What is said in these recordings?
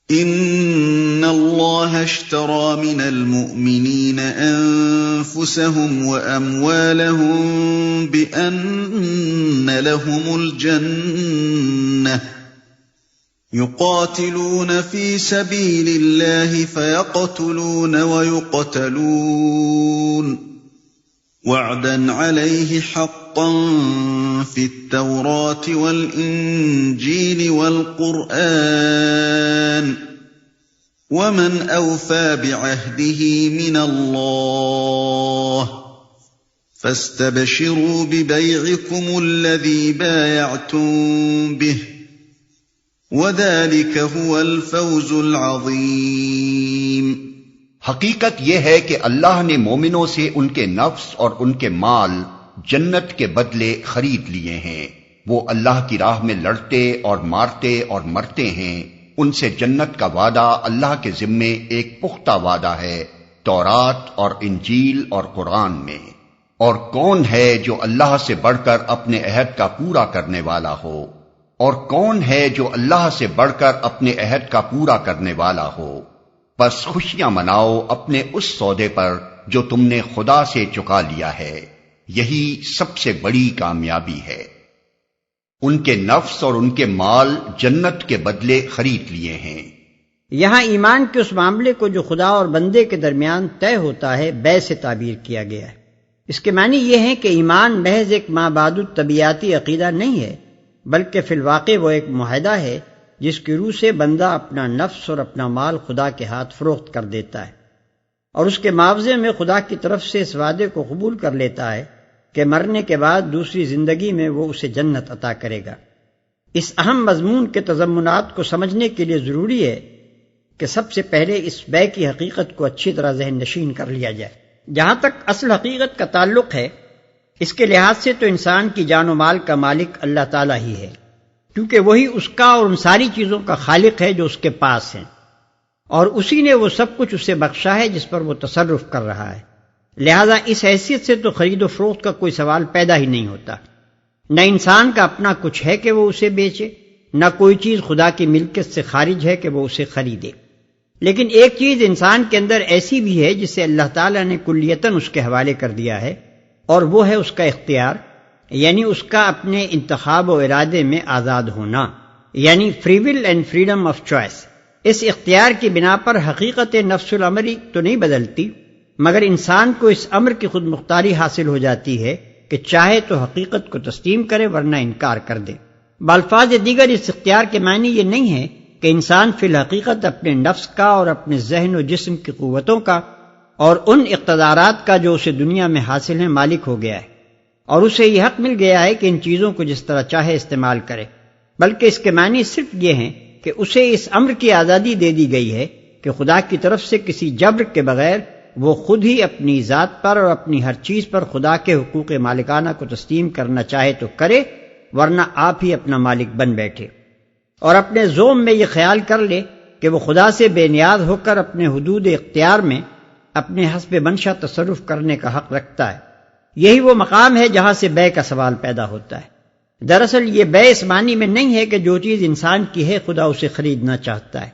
ان اللہ اشترى من المؤمنین انفسهم واموالهم بان لهم الجنہ يقاتلون في سبيل الله فيقتلون ويقتلون وعدا عليه حقا في التوراة والإنجيل والقرآن ومن أوفى بعهده من الله فاستبشروا ببيعكم الذي بايعتم به وَذَلِكَ هُوَ الْفَوْزُ الْعَظِيمُ۔ حقیقت یہ ہے کہ اللہ نے مومنوں سے ان کے نفس اور ان کے مال جنت کے بدلے خرید لیے ہیں۔ وہ اللہ کی راہ میں لڑتے اور مارتے اور مرتے ہیں، ان سے جنت کا وعدہ اللہ کے ذمے ایک پختہ وعدہ ہے تورات اور انجیل اور قرآن میں۔ اور کون ہے جو اللہ سے بڑھ کر اپنے عہد کا پورا کرنے والا ہو؟ اور کون ہے جو اللہ سے بڑھ کر اپنے عہد کا پورا کرنے والا ہو؟ بس خوشیاں مناؤ اپنے اس سودے پر جو تم نے خدا سے چکا لیا ہے، یہی سب سے بڑی کامیابی ہے۔ ان کے نفس اور ان کے مال جنت کے بدلے خرید لیے ہیں۔ یہاں ایمان کے اس معاملے کو جو خدا اور بندے کے درمیان طے ہوتا ہے بے سے تعبیر کیا گیا ہے۔ اس کے معنی یہ ہے کہ ایمان محض ایک مابعد الطبیعاتی عقیدہ نہیں ہے، بلکہ فی الواقع وہ ایک معاہدہ ہے جس کی روح سے بندہ اپنا نفس اور اپنا مال خدا کے ہاتھ فروخت کر دیتا ہے، اور اس کے معاوضے میں خدا کی طرف سے اس وعدے کو قبول کر لیتا ہے کہ مرنے کے بعد دوسری زندگی میں وہ اسے جنت عطا کرے گا۔ اس اہم مضمون کے تضمنات کو سمجھنے کے لیے ضروری ہے کہ سب سے پہلے اس بے کی حقیقت کو اچھی طرح ذہن نشین کر لیا جائے۔ جہاں تک اصل حقیقت کا تعلق ہے، اس کے لحاظ سے تو انسان کی جان و مال کا مالک اللہ تعالیٰ ہی ہے، کیونکہ وہی اس کا اور ان ساری چیزوں کا خالق ہے جو اس کے پاس ہیں، اور اسی نے وہ سب کچھ اسے بخشا ہے جس پر وہ تصرف کر رہا ہے۔ لہذا اس حیثیت سے تو خرید و فروخت کا کوئی سوال پیدا ہی نہیں ہوتا۔ نہ انسان کا اپنا کچھ ہے کہ وہ اسے بیچے، نہ کوئی چیز خدا کی ملکیت سے خارج ہے کہ وہ اسے خریدے۔ لیکن ایک چیز انسان کے اندر ایسی بھی ہے جسے اللہ تعالیٰ نے کلیتاً اس کے حوالے کر دیا ہے، اور وہ ہے اس کا اختیار، یعنی اس کا اپنے انتخاب و ارادے میں آزاد ہونا، یعنی free will and freedom of choice. اس اختیار کی بنا پر حقیقت نفس الامری تو نہیں بدلتی، مگر انسان کو اس امر کی خود مختاری حاصل ہو جاتی ہے کہ چاہے تو حقیقت کو تسلیم کرے ورنہ انکار کر دے۔ بالفاظ دیگر اس اختیار کے معنی یہ نہیں ہے کہ انسان فی الحقیقت اپنے نفس کا اور اپنے ذہن و جسم کی قوتوں کا اور ان اقتدارات کا جو اسے دنیا میں حاصل ہیں مالک ہو گیا ہے، اور اسے یہ حق مل گیا ہے کہ ان چیزوں کو جس طرح چاہے استعمال کرے، بلکہ اس کے معنی صرف یہ ہیں کہ اسے اس امر کی آزادی دے دی گئی ہے کہ خدا کی طرف سے کسی جبر کے بغیر وہ خود ہی اپنی ذات پر اور اپنی ہر چیز پر خدا کے حقوق مالکانہ کو تسلیم کرنا چاہے تو کرے، ورنہ آپ ہی اپنا مالک بن بیٹھے، اور اپنے ذوم میں یہ خیال کر لے کہ وہ خدا سے بے نیاز ہو کر اپنے حدود اختیار میں اپنے حسب منشا تصرف کرنے کا حق رکھتا ہے۔ یہی وہ مقام ہے جہاں سے بے کا سوال پیدا ہوتا ہے۔ دراصل یہ بے اس معنی میں نہیں ہے کہ جو چیز انسان کی ہے خدا اسے خریدنا چاہتا ہے،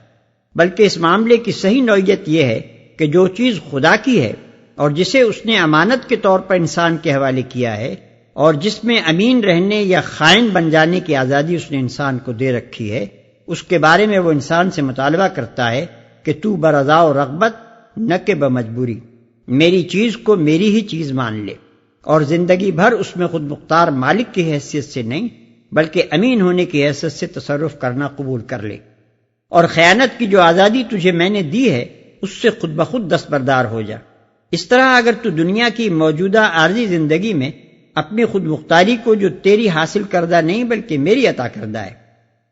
بلکہ اس معاملے کی صحیح نوعیت یہ ہے کہ جو چیز خدا کی ہے اور جسے اس نے امانت کے طور پر انسان کے حوالے کیا ہے، اور جس میں امین رہنے یا خائن بن جانے کی آزادی اس نے انسان کو دے رکھی ہے، اس کے بارے میں وہ انسان سے مطالبہ کرتا ہے کہ تو برضا و رغبت نہ کہ بمجبوری میری چیز کو میری ہی چیز مان لے، اور زندگی بھر اس میں خود مختار مالک کی حیثیت سے نہیں بلکہ امین ہونے کی حیثیت سے تصرف کرنا قبول کر لے، اور خیانت کی جو آزادی تجھے میں نے دی ہے اس سے خود بخود دستبردار ہو جا۔ اس طرح اگر تو دنیا کی موجودہ عارضی زندگی میں اپنی خود مختاری کو جو تیری حاصل کردہ نہیں بلکہ میری عطا کردہ ہے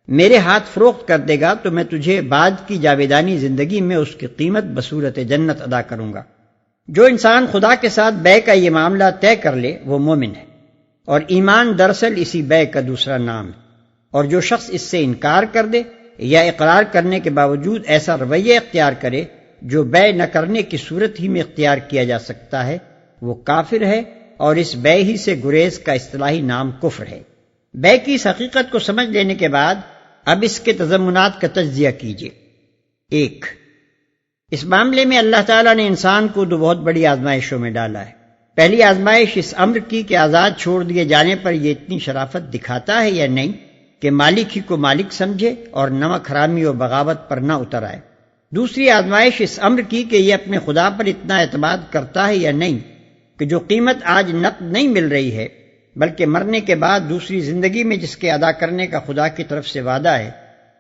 میرے ہاتھ فروخت کر دے گا، تو میں تجھے بعد کی جاویدانی زندگی میں اس کی قیمت بصورت جنت ادا کروں گا۔ جو انسان خدا کے ساتھ بے کا یہ معاملہ طے کر لے وہ مومن ہے، اور ایمان دراصل اسی بے کا دوسرا نام ہے، اور جو شخص اس سے انکار کر دے یا اقرار کرنے کے باوجود ایسا رویہ اختیار کرے جو بے نہ کرنے کی صورت ہی میں اختیار کیا جا سکتا ہے، وہ کافر ہے، اور اس بے ہی سے گریز کا اصطلاحی نام کفر ہے۔ بے کی اس حقیقت کو سمجھ لینے کے بعد اب اس کے تضمنات کا تجزیہ کیجیے۔ ایک، اس معاملے میں اللہ تعالیٰ نے انسان کو دو بہت بڑی آزمائشوں میں ڈالا ہے۔ پہلی آزمائش اس امر کی کہ آزاد چھوڑ دیے جانے پر یہ اتنی شرافت دکھاتا ہے یا نہیں کہ مالک ہی کو مالک سمجھے اور نمک حرامی و بغاوت پر نہ اتر آئے۔ دوسری آزمائش اس امر کی کہ یہ اپنے خدا پر اتنا اعتماد کرتا ہے یا نہیں کہ جو قیمت آج نقد نہیں مل رہی ہے بلکہ مرنے کے بعد دوسری زندگی میں جس کے ادا کرنے کا خدا کی طرف سے وعدہ ہے،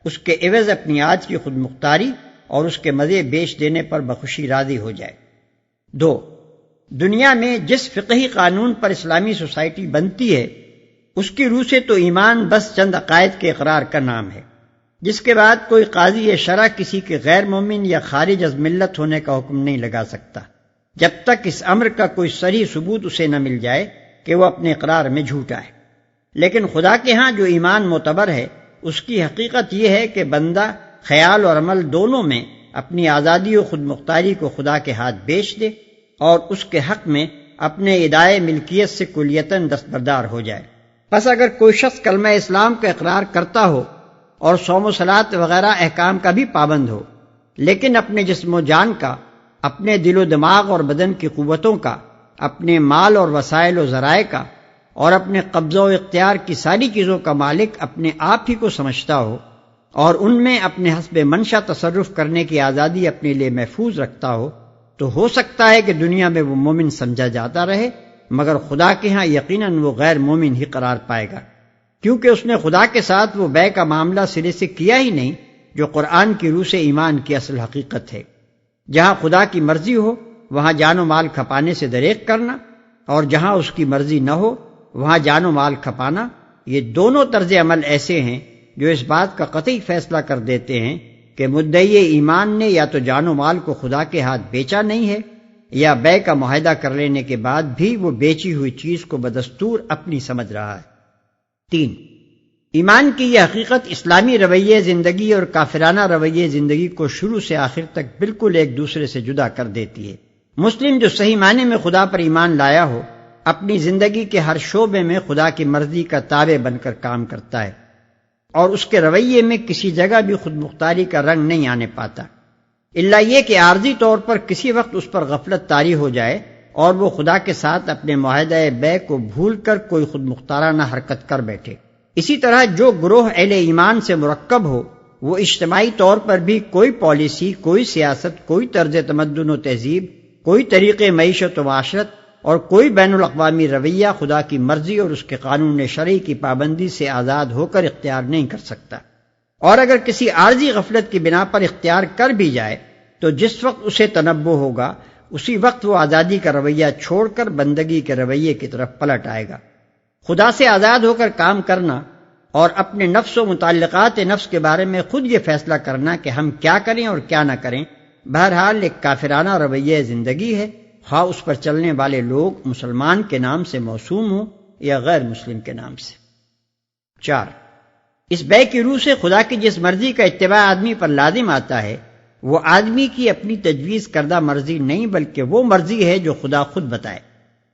اس کے عوض اپنی آج کی خود مختاری اور اس کے مزے بیچ دینے پر بخوشی راضی ہو جائے۔ دو، دنیا میں جس فقہی قانون پر اسلامی سوسائٹی بنتی ہے اس کی روح سے تو ایمان بس چند عقائد کے اقرار کا نام ہے، جس کے بعد کوئی قاضی شرع کسی کے غیر مومن یا خارج از ملت ہونے کا حکم نہیں لگا سکتا جب تک اس امر کا کوئی صریح ثبوت اسے نہ مل جائے کہ وہ اپنے اقرار میں جھوٹا ہے۔ لیکن خدا کے ہاں جو ایمان معتبر ہے اس کی حقیقت یہ ہے کہ بندہ خیال اور عمل دونوں میں اپنی آزادی و خود مختاری کو خدا کے ہاتھ بیچ دے اور اس کے حق میں اپنے ادائے ملکیت سے کلیتاً دستبردار ہو جائے۔ بس اگر کوئی شخص کلمہ اسلام کا اقرار کرتا ہو اور صوم و صلاۃ وغیرہ احکام کا بھی پابند ہو، لیکن اپنے جسم و جان کا، اپنے دل و دماغ اور بدن کی قوتوں کا، اپنے مال اور وسائل و ذرائع کا اور اپنے قبضہ و اختیار کی ساری چیزوں کا مالک اپنے آپ ہی کو سمجھتا ہو اور ان میں اپنے حسب منشا تصرف کرنے کی آزادی اپنے لیے محفوظ رکھتا ہو سکتا ہے کہ دنیا میں وہ مومن سمجھا جاتا رہے، مگر خدا کے ہاں یقیناً وہ غیر مومن ہی قرار پائے گا، کیونکہ اس نے خدا کے ساتھ وہ بے کا معاملہ سرے سے کیا ہی نہیں جو قرآن کی روح سے ایمان کی اصل حقیقت ہے۔ جہاں خدا کی مرضی ہو وہاں جان و مال کھپانے سے دریغ کرنا، اور جہاں اس کی مرضی نہ ہو وہاں جان و مال کھپانا، یہ دونوں طرز عمل ایسے ہیں جو اس بات کا قطعی فیصلہ کر دیتے ہیں کہ مدعی ایمان نے یا تو جان و مال کو خدا کے ہاتھ بیچا نہیں ہے یا بے کا معاہدہ کر لینے کے بعد بھی وہ بیچی ہوئی چیز کو بدستور اپنی سمجھ رہا ہے۔ تین، ایمان کی یہ حقیقت اسلامی رویے زندگی اور کافرانہ رویے زندگی کو شروع سے آخر تک بالکل ایک دوسرے سے جدا کر دیتی ہے۔ مسلم جو صحیح معنی میں خدا پر ایمان لایا ہو اپنی زندگی کے ہر شعبے میں خدا کی مرضی کا تابع بن کر کام کرتا ہے اور اس کے رویے میں کسی جگہ بھی خود مختاری کا رنگ نہیں آنے پاتا، الا یہ کہ عارضی طور پر کسی وقت اس پر غفلت طاری ہو جائے اور وہ خدا کے ساتھ اپنے معاہدہ بے کو بھول کر کوئی خود مختارانہ حرکت کر بیٹھے۔ اسی طرح جو گروہ اہل ایمان سے مرکب ہو وہ اجتماعی طور پر بھی کوئی پالیسی، کوئی سیاست، کوئی طرز تمدن و تہذیب، کوئی طریقے معیشت و معاشرت اور کوئی بین الاقوامی رویہ خدا کی مرضی اور اس کے قانون شرعی کی پابندی سے آزاد ہو کر اختیار نہیں کر سکتا، اور اگر کسی عارضی غفلت کی بنا پر اختیار کر بھی جائے تو جس وقت اسے تنبہ ہوگا اسی وقت وہ آزادی کا رویہ چھوڑ کر بندگی کے رویے کی طرف پلٹ آئے گا۔ خدا سے آزاد ہو کر کام کرنا اور اپنے نفس و متعلقات نفس کے بارے میں خود یہ فیصلہ کرنا کہ ہم کیا کریں اور کیا نہ کریں، بہرحال ایک کافرانہ رویہ زندگی ہے، خواہ اس پر چلنے والے لوگ مسلمان کے نام سے موسوم ہوں یا غیر مسلم کے نام سے۔ 4، اس بے کی روح سے خدا کی جس مرضی کا اتباع آدمی پر لازم آتا ہے وہ آدمی کی اپنی تجویز کردہ مرضی نہیں بلکہ وہ مرضی ہے جو خدا خود بتائے۔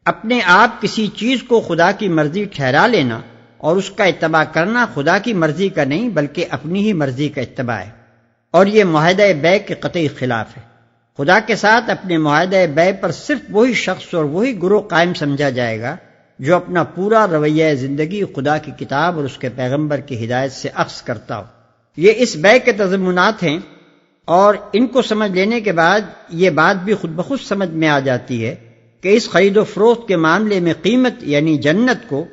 اپنے آپ کسی چیز کو خدا کی مرضی ٹھہرا لینا اور اس کا اتباع کرنا خدا کی مرضی کا نہیں بلکہ اپنی ہی مرضی کا اتباع ہے، اور یہ معاہدہ بے کے قطعی خلاف ہے۔ خدا کے ساتھ اپنے معاہدہ بے پر صرف وہی شخص اور وہی گروہ قائم سمجھا جائے گا جو اپنا پورا رویہ زندگی خدا کی کتاب اور اس کے پیغمبر کی ہدایت سے اخذ کرتا ہو۔ یہ اس بے کے تضمنات ہیں، اور ان کو سمجھ لینے کے بعد یہ بات بھی خود بخود سمجھ میں آ جاتی ہے کہ اس خرید و فروخت کے معاملے میں قیمت یعنی جنت کو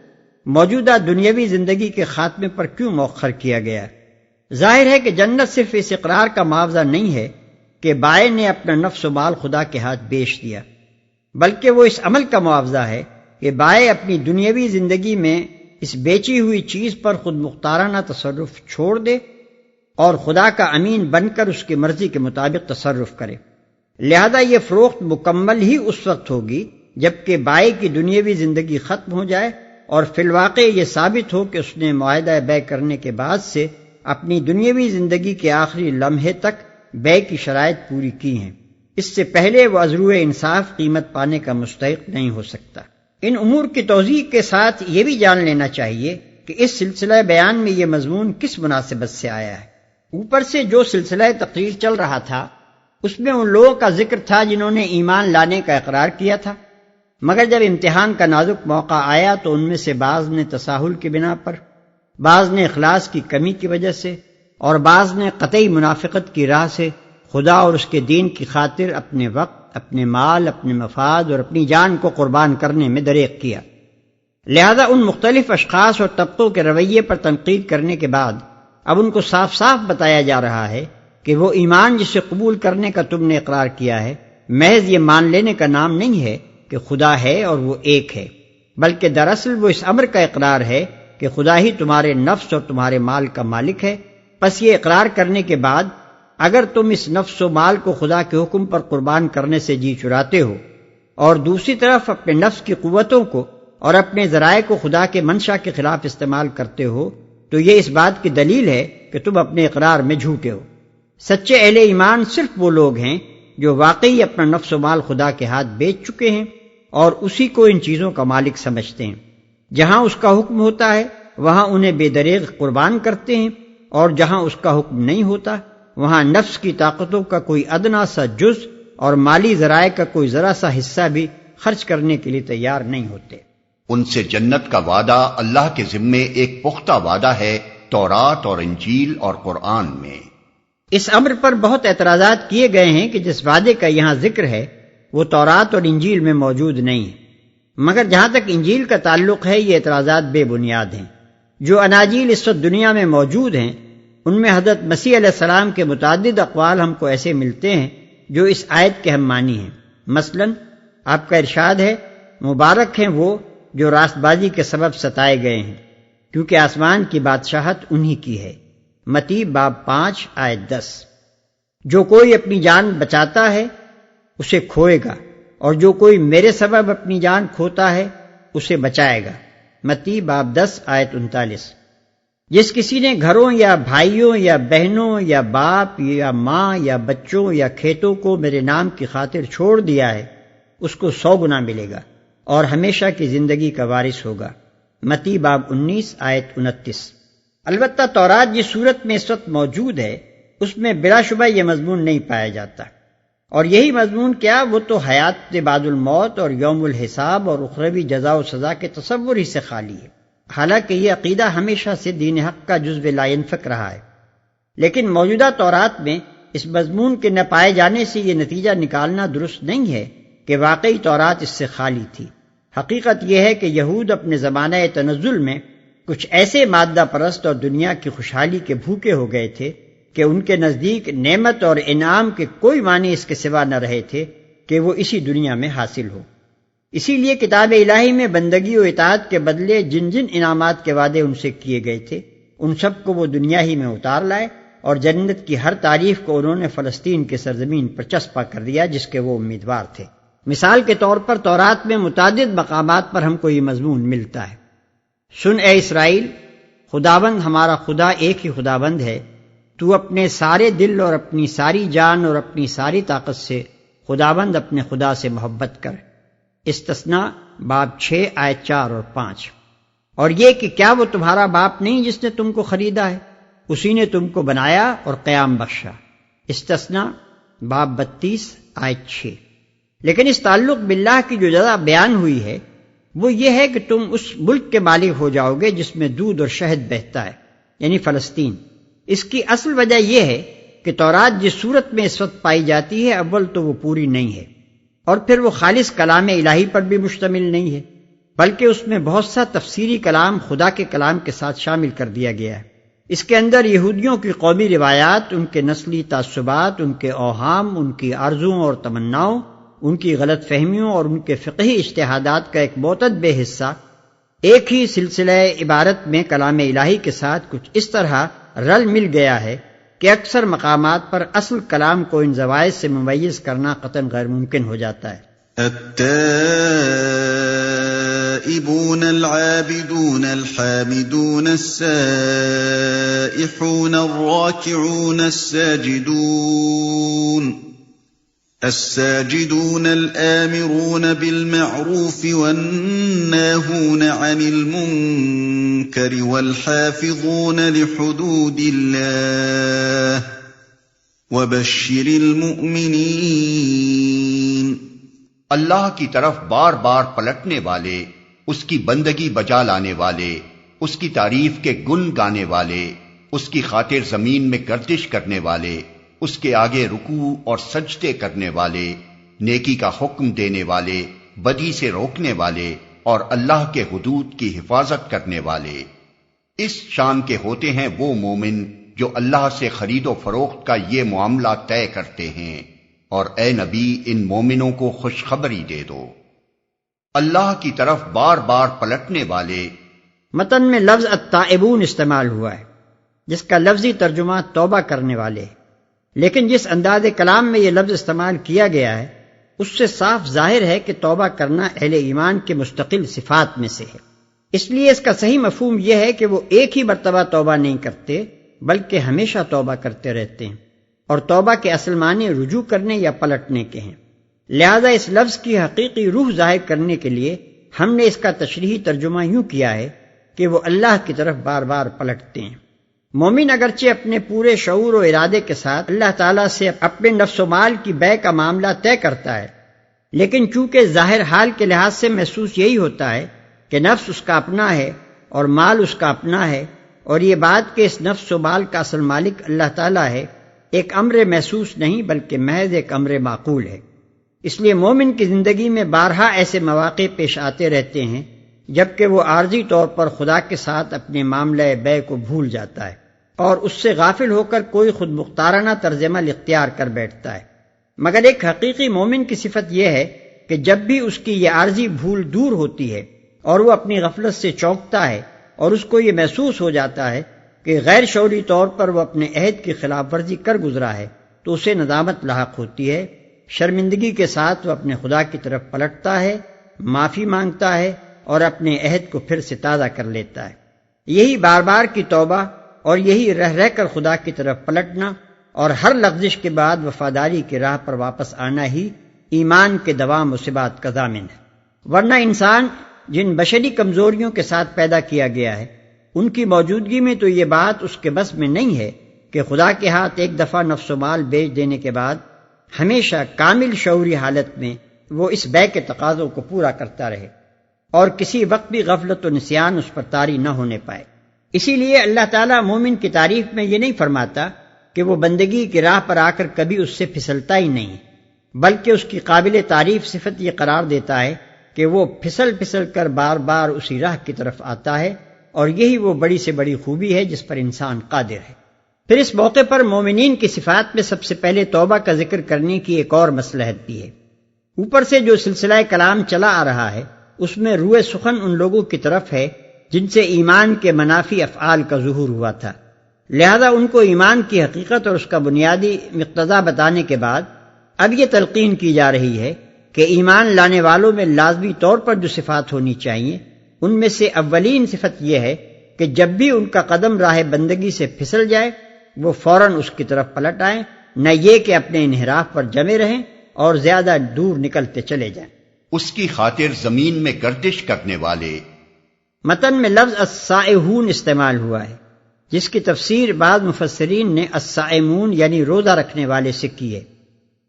موجودہ دنیاوی زندگی کے خاتمے پر کیوں مؤخر کیا گیا ہے۔ ظاہر ہے کہ جنت صرف اس اقرار کا معاوضہ نہیں ہے کہ بائع نے اپنا نفس و مال خدا کے ہاتھ بیچ دیا، بلکہ وہ اس عمل کا معاوضہ ہے کہ بائع اپنی دنیاوی زندگی میں اس بیچی ہوئی چیز پر خود مختارانہ تصرف چھوڑ دے اور خدا کا امین بن کر اس کی مرضی کے مطابق تصرف کرے۔ لہذا یہ فروخت مکمل ہی اس وقت ہوگی جبکہ بائع کی دنیاوی زندگی ختم ہو جائے اور فی الواقع یہ ثابت ہو کہ اس نے معاہدہ بے کرنے کے بعد سے اپنی دنیاوی زندگی کے آخری لمحے تک بے کی شرائط پوری کی ہیں۔ اس سے پہلے وہ از روئے انصاف قیمت پانے کا مستحق نہیں ہو سکتا۔ ان امور کی توضیح کے ساتھ یہ بھی جان لینا چاہیے کہ اس سلسلہ بیان میں یہ مضمون کس مناسبت سے آیا ہے۔ اوپر سے جو سلسلہ تقریر چل رہا تھا اس میں ان لوگوں کا ذکر تھا جنہوں نے ایمان لانے کا اقرار کیا تھا، مگر جب امتحان کا نازک موقع آیا تو ان میں سے بعض نے تساہل کی بنا پر، بعض نے اخلاص کی کمی کی وجہ سے، اور بعض نے قطعی منافقت کی راہ سے خدا اور اس کے دین کی خاطر اپنے وقت، اپنے مال، اپنے مفاد اور اپنی جان کو قربان کرنے میں دریغ کیا۔ لہذا ان مختلف اشخاص اور طبقوں کے رویے پر تنقید کرنے کے بعد اب ان کو صاف صاف بتایا جا رہا ہے کہ وہ ایمان جسے قبول کرنے کا تم نے اقرار کیا ہے محض یہ مان لینے کا نام نہیں ہے کہ خدا ہے اور وہ ایک ہے، بلکہ دراصل وہ اس امر کا اقرار ہے کہ خدا ہی تمہارے نفس اور تمہارے مال کا مالک ہے۔ پس یہ اقرار کرنے کے بعد اگر تم اس نفس و مال کو خدا کے حکم پر قربان کرنے سے جی چراتے ہو اور دوسری طرف اپنے نفس کی قوتوں کو اور اپنے ذرائع کو خدا کے منشا کے خلاف استعمال کرتے ہو تو یہ اس بات کی دلیل ہے کہ تم اپنے اقرار میں جھوٹے ہو۔ سچے اہل ایمان صرف وہ لوگ ہیں جو واقعی اپنا نفس و مال خدا کے ہاتھ بیچ چکے ہیں اور اسی کو ان چیزوں کا مالک سمجھتے ہیں۔ جہاں اس کا حکم ہوتا ہے وہاں انہیں بے دریغ قربان کرتے ہیں، اور جہاں اس کا حکم نہیں ہوتا وہاں نفس کی طاقتوں کا کوئی ادنا سا جز اور مالی ذرائع کا کوئی ذرا سا حصہ بھی خرچ کرنے کے لیے تیار نہیں ہوتے۔ ان سے جنت کا وعدہ اللہ کے ذمے ایک پختہ وعدہ ہے تورات اور انجیل اور قرآن میں۔ اس امر پر بہت اعتراضات کیے گئے ہیں کہ جس وعدے کا یہاں ذکر ہے وہ تورات اور انجیل میں موجود نہیں ہے، مگر جہاں تک انجیل کا تعلق ہے یہ اعتراضات بے بنیاد ہیں۔ جو اناجیل اس وقت دنیا میں موجود ہیں ان میں حضرت مسیح علیہ السلام کے متعدد اقوال ہم کو ایسے ملتے ہیں جو اس آیت کے ہم معنی ہیں۔ مثلا آپ کا ارشاد ہے، مبارک ہیں وہ جو راست بازی کے سبب ستائے گئے ہیں کیونکہ آسمان کی بادشاہت انہی کی ہے۔ متی باب 5 آیت 10۔ جو کوئی اپنی جان بچاتا ہے اسے کھوئے گا، اور جو کوئی میرے سبب اپنی جان کھوتا ہے اسے بچائے گا۔ متی باب 10 آیت 39۔ جس کسی نے گھروں یا بھائیوں یا بہنوں یا باپ یا ماں یا بچوں یا کھیتوں کو میرے نام کی خاطر چھوڑ دیا ہے اس کو 100 گنا ملے گا اور ہمیشہ کی زندگی کا وارث ہوگا۔ متی باب 19 آیت 29۔ البتہ تورات جس صورت میں اس وقت موجود ہے اس میں بلا شبہ یہ مضمون نہیں پایا جاتا، اور یہی مضمون کیا وہ تو حیات بعد الموت اور یوم الحساب اور اخروی جزا و سزا کے تصور ہی سے خالی ہے، حالانکہ یہ عقیدہ ہمیشہ سے دین حق کا جزو لا ينفک رہا ہے۔ لیکن موجودہ تورات میں اس مضمون کے نہ پائے جانے سے یہ نتیجہ نکالنا درست نہیں ہے کہ واقعی تورات اس سے خالی تھی۔ حقیقت یہ ہے کہ یہود اپنے زمانہ تنزل میں کچھ ایسے مادہ پرست اور دنیا کی خوشحالی کے بھوکے ہو گئے تھے کہ ان کے نزدیک نعمت اور انعام کے کوئی معنی اس کے سوا نہ رہے تھے کہ وہ اسی دنیا میں حاصل ہو۔ اسی لیے کتاب الہی میں بندگی و اطاعت کے بدلے جن جن انعامات کے وعدے ان سے کیے گئے تھے ان سب کو وہ دنیا ہی میں اتار لائے، اور جنت کی ہر تعریف کو انہوں نے فلسطین کے سرزمین پر چسپاں کر دیا جس کے وہ امیدوار تھے۔ مثال کے طور پر تورات میں متعدد مقامات پر ہم کو یہ مضمون ملتا ہے، سن اے اسرائیل، خداوند ہمارا خدا ایک ہی خداوند ہے، تو اپنے سارے دل اور اپنی ساری جان اور اپنی ساری طاقت سے خداوند اپنے خدا سے محبت کر۔ استثناء باب 6 آیت 4 اور 5۔ اور یہ کہ کیا وہ تمہارا باپ نہیں جس نے تم کو خریدا ہے، اسی نے تم کو بنایا اور قیام بخشا۔ استثناء باب 32 آیت 6۔ لیکن اس تعلق باللہ کی جو جزا بیان ہوئی ہے وہ یہ ہے کہ تم اس ملک کے مالک ہو جاؤ گے جس میں دودھ اور شہد بہتا ہے، یعنی فلسطین۔ اس کی اصل وجہ یہ ہے کہ تورات جس صورت میں اس وقت پائی جاتی ہے اول تو وہ پوری نہیں ہے، اور پھر وہ خالص کلام الہی پر بھی مشتمل نہیں ہے، بلکہ اس میں بہت سا تفسیری کلام خدا کے کلام کے ساتھ شامل کر دیا گیا ہے۔ اس کے اندر یہودیوں کی قومی روایات، ان کے نسلی تعصبات، ان کے اوہام، ان کی آرزوؤں اور تمناؤں، ان کی غلط فہمیوں اور ان کے فقہی اجتہادات کا ایک معتدب حصہ ایک ہی سلسلہ عبارت میں کلام الہی کے ساتھ کچھ اس طرح رل مل گیا ہے کہ اکثر مقامات پر اصل کلام کو ان زوائد سے ممیز کرنا قطعاً غیر ممکن ہو جاتا ہے۔ التائبون العابدون الحامدون السائحون الراكعون الساجدون الساجدون الآمرون بالمعروف والناهون عن المنكر والحافظون لحدود الله وبشر المؤمنين۔ اللہ کی طرف بار بار پلٹنے والے، اس کی بندگی بجا لانے والے، اس کی تعریف کے گن گانے والے، اس کی خاطر زمین میں گردش کرنے والے، اس کے آگے رکوع اور سجدے کرنے والے، نیکی کا حکم دینے والے، بدی سے روکنے والے اور اللہ کے حدود کی حفاظت کرنے والے۔ اس شان کے ہوتے ہیں وہ مومن جو اللہ سے خرید و فروخت کا یہ معاملہ طے کرتے ہیں، اور اے نبی ان مومنوں کو خوشخبری دے دو۔ اللہ کی طرف بار بار پلٹنے والے، متن میں لفظ التائبون استعمال ہوا ہے، جس کا لفظی ترجمہ توبہ کرنے والے، لیکن جس انداز کلام میں یہ لفظ استعمال کیا گیا ہے اس سے صاف ظاہر ہے کہ توبہ کرنا اہل ایمان کے مستقل صفات میں سے ہے۔ اس لیے اس کا صحیح مفہوم یہ ہے کہ وہ ایک ہی مرتبہ توبہ نہیں کرتے بلکہ ہمیشہ توبہ کرتے رہتے ہیں، اور توبہ کے اصل معنی رجوع کرنے یا پلٹنے کے ہیں۔ لہذا اس لفظ کی حقیقی روح ظاہر کرنے کے لیے ہم نے اس کا تشریحی ترجمہ یوں کیا ہے کہ وہ اللہ کی طرف بار بار پلٹتے ہیں۔ مومن اگرچہ اپنے پورے شعور و ارادے کے ساتھ اللہ تعالیٰ سے اپنے نفس و مال کی بے کا معاملہ طے کرتا ہے، لیکن چونکہ ظاہر حال کے لحاظ سے محسوس یہی ہوتا ہے کہ نفس اس کا اپنا ہے اور مال اس کا اپنا ہے، اور یہ بات کہ اس نفس و مال کا اصل مالک اللہ تعالیٰ ہے ایک امر محسوس نہیں بلکہ محض ایک امر معقول ہے۔ اس لیے مومن کی زندگی میں بارہا ایسے مواقع پیش آتے رہتے ہیں جبکہ وہ عارضی طور پر خدا کے ساتھ اپنے معاملہ بے کو بھول جاتا ہے اور اس سے غافل ہو کر کوئی خود مختارانہ طرز عمل اختیار کر بیٹھتا ہے، مگر ایک حقیقی مومن کی صفت یہ ہے کہ جب بھی اس کی یہ عارضی بھول دور ہوتی ہے اور وہ اپنی غفلت سے چونکتا ہے اور اس کو یہ محسوس ہو جاتا ہے کہ غیر شعوری طور پر وہ اپنے عہد کی خلاف ورزی کر گزرا ہے، تو اسے ندامت لاحق ہوتی ہے۔ شرمندگی کے ساتھ وہ اپنے خدا کی طرف پلٹتا ہے، معافی مانگتا ہے اور اپنے عہد کو پھر سے تازہ کر لیتا ہے۔ یہی بار بار کی توبہ اور یہی رہ رہ کر خدا کی طرف پلٹنا اور ہر لغزش کے بعد وفاداری کی راہ پر واپس آنا ہی ایمان کے دوام و ثبات کا ضامن ہے۔ ورنہ انسان جن بشری کمزوریوں کے ساتھ پیدا کیا گیا ہے ان کی موجودگی میں تو یہ بات اس کے بس میں نہیں ہے کہ خدا کے ہاتھ ایک دفعہ نفس و مال بیچ دینے کے بعد ہمیشہ کامل شعوری حالت میں وہ اس بے کے تقاضوں کو پورا کرتا رہے اور کسی وقت بھی غفلت و نسیان اس پر طاری نہ ہونے پائے۔ اسی لیے اللہ تعالیٰ مومن کی تعریف میں یہ نہیں فرماتا کہ وہ بندگی کی راہ پر آ کر کبھی اس سے پھسلتا ہی نہیں، بلکہ اس کی قابل تعریف صفت یہ قرار دیتا ہے کہ وہ پھسل پھسل کر بار بار اسی راہ کی طرف آتا ہے، اور یہی وہ بڑی سے بڑی خوبی ہے جس پر انسان قادر ہے۔ پھر اس موقع پر مومنین کی صفات میں سب سے پہلے توبہ کا ذکر کرنے کی ایک اور مصلحت بھی ہے۔ اوپر سے جو سلسلہ کلام چلا آ رہا ہے اس میں روئے سخن ان لوگوں کی طرف ہے جن سے ایمان کے منافی افعال کا ظہور ہوا تھا، لہذا ان کو ایمان کی حقیقت اور اس کا بنیادی مقتضا بتانے کے بعد اب یہ تلقین کی جا رہی ہے کہ ایمان لانے والوں میں لازمی طور پر جو صفات ہونی چاہیے ان میں سے اولین صفت یہ ہے کہ جب بھی ان کا قدم راہ بندگی سے پھسل جائے وہ فوراً اس کی طرف پلٹ آئیں، نہ یہ کہ اپنے انحراف پر جمے رہیں اور زیادہ دور نکلتے چلے جائیں۔ اس کی خاطر زمین میں گردش کرنے والے، متن میں لفظ السائحون استعمال ہوا ہے جس کی تفسیر بعض مفسرین نے الصائمون یعنی روزہ رکھنے والے سے کی ہے،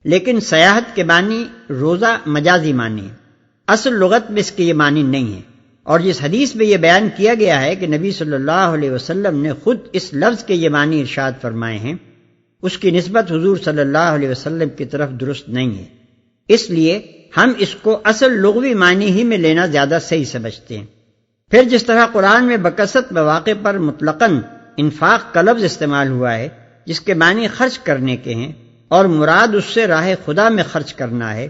لیکن سیاحت کے معنی روزہ مجازی معنی ہے، اصل لغت میں اس کے یہ معنی نہیں ہے۔ اور جس حدیث میں یہ بیان کیا گیا ہے کہ نبی صلی اللہ علیہ وسلم نے خود اس لفظ کے یہ معنی ارشاد فرمائے ہیں، اس کی نسبت حضور صلی اللہ علیہ وسلم کی طرف درست نہیں ہے، اس لیے ہم اس کو اصل لغوی معنی ہی میں لینا زیادہ صحیح سمجھتے ہیں۔ پھر جس طرح قرآن میں بکثرت مواقع پر مطلقاً انفاق کا لفظ استعمال ہوا ہے جس کے معنی خرچ کرنے کے ہیں اور مراد اس سے راہ خدا میں خرچ کرنا ہے،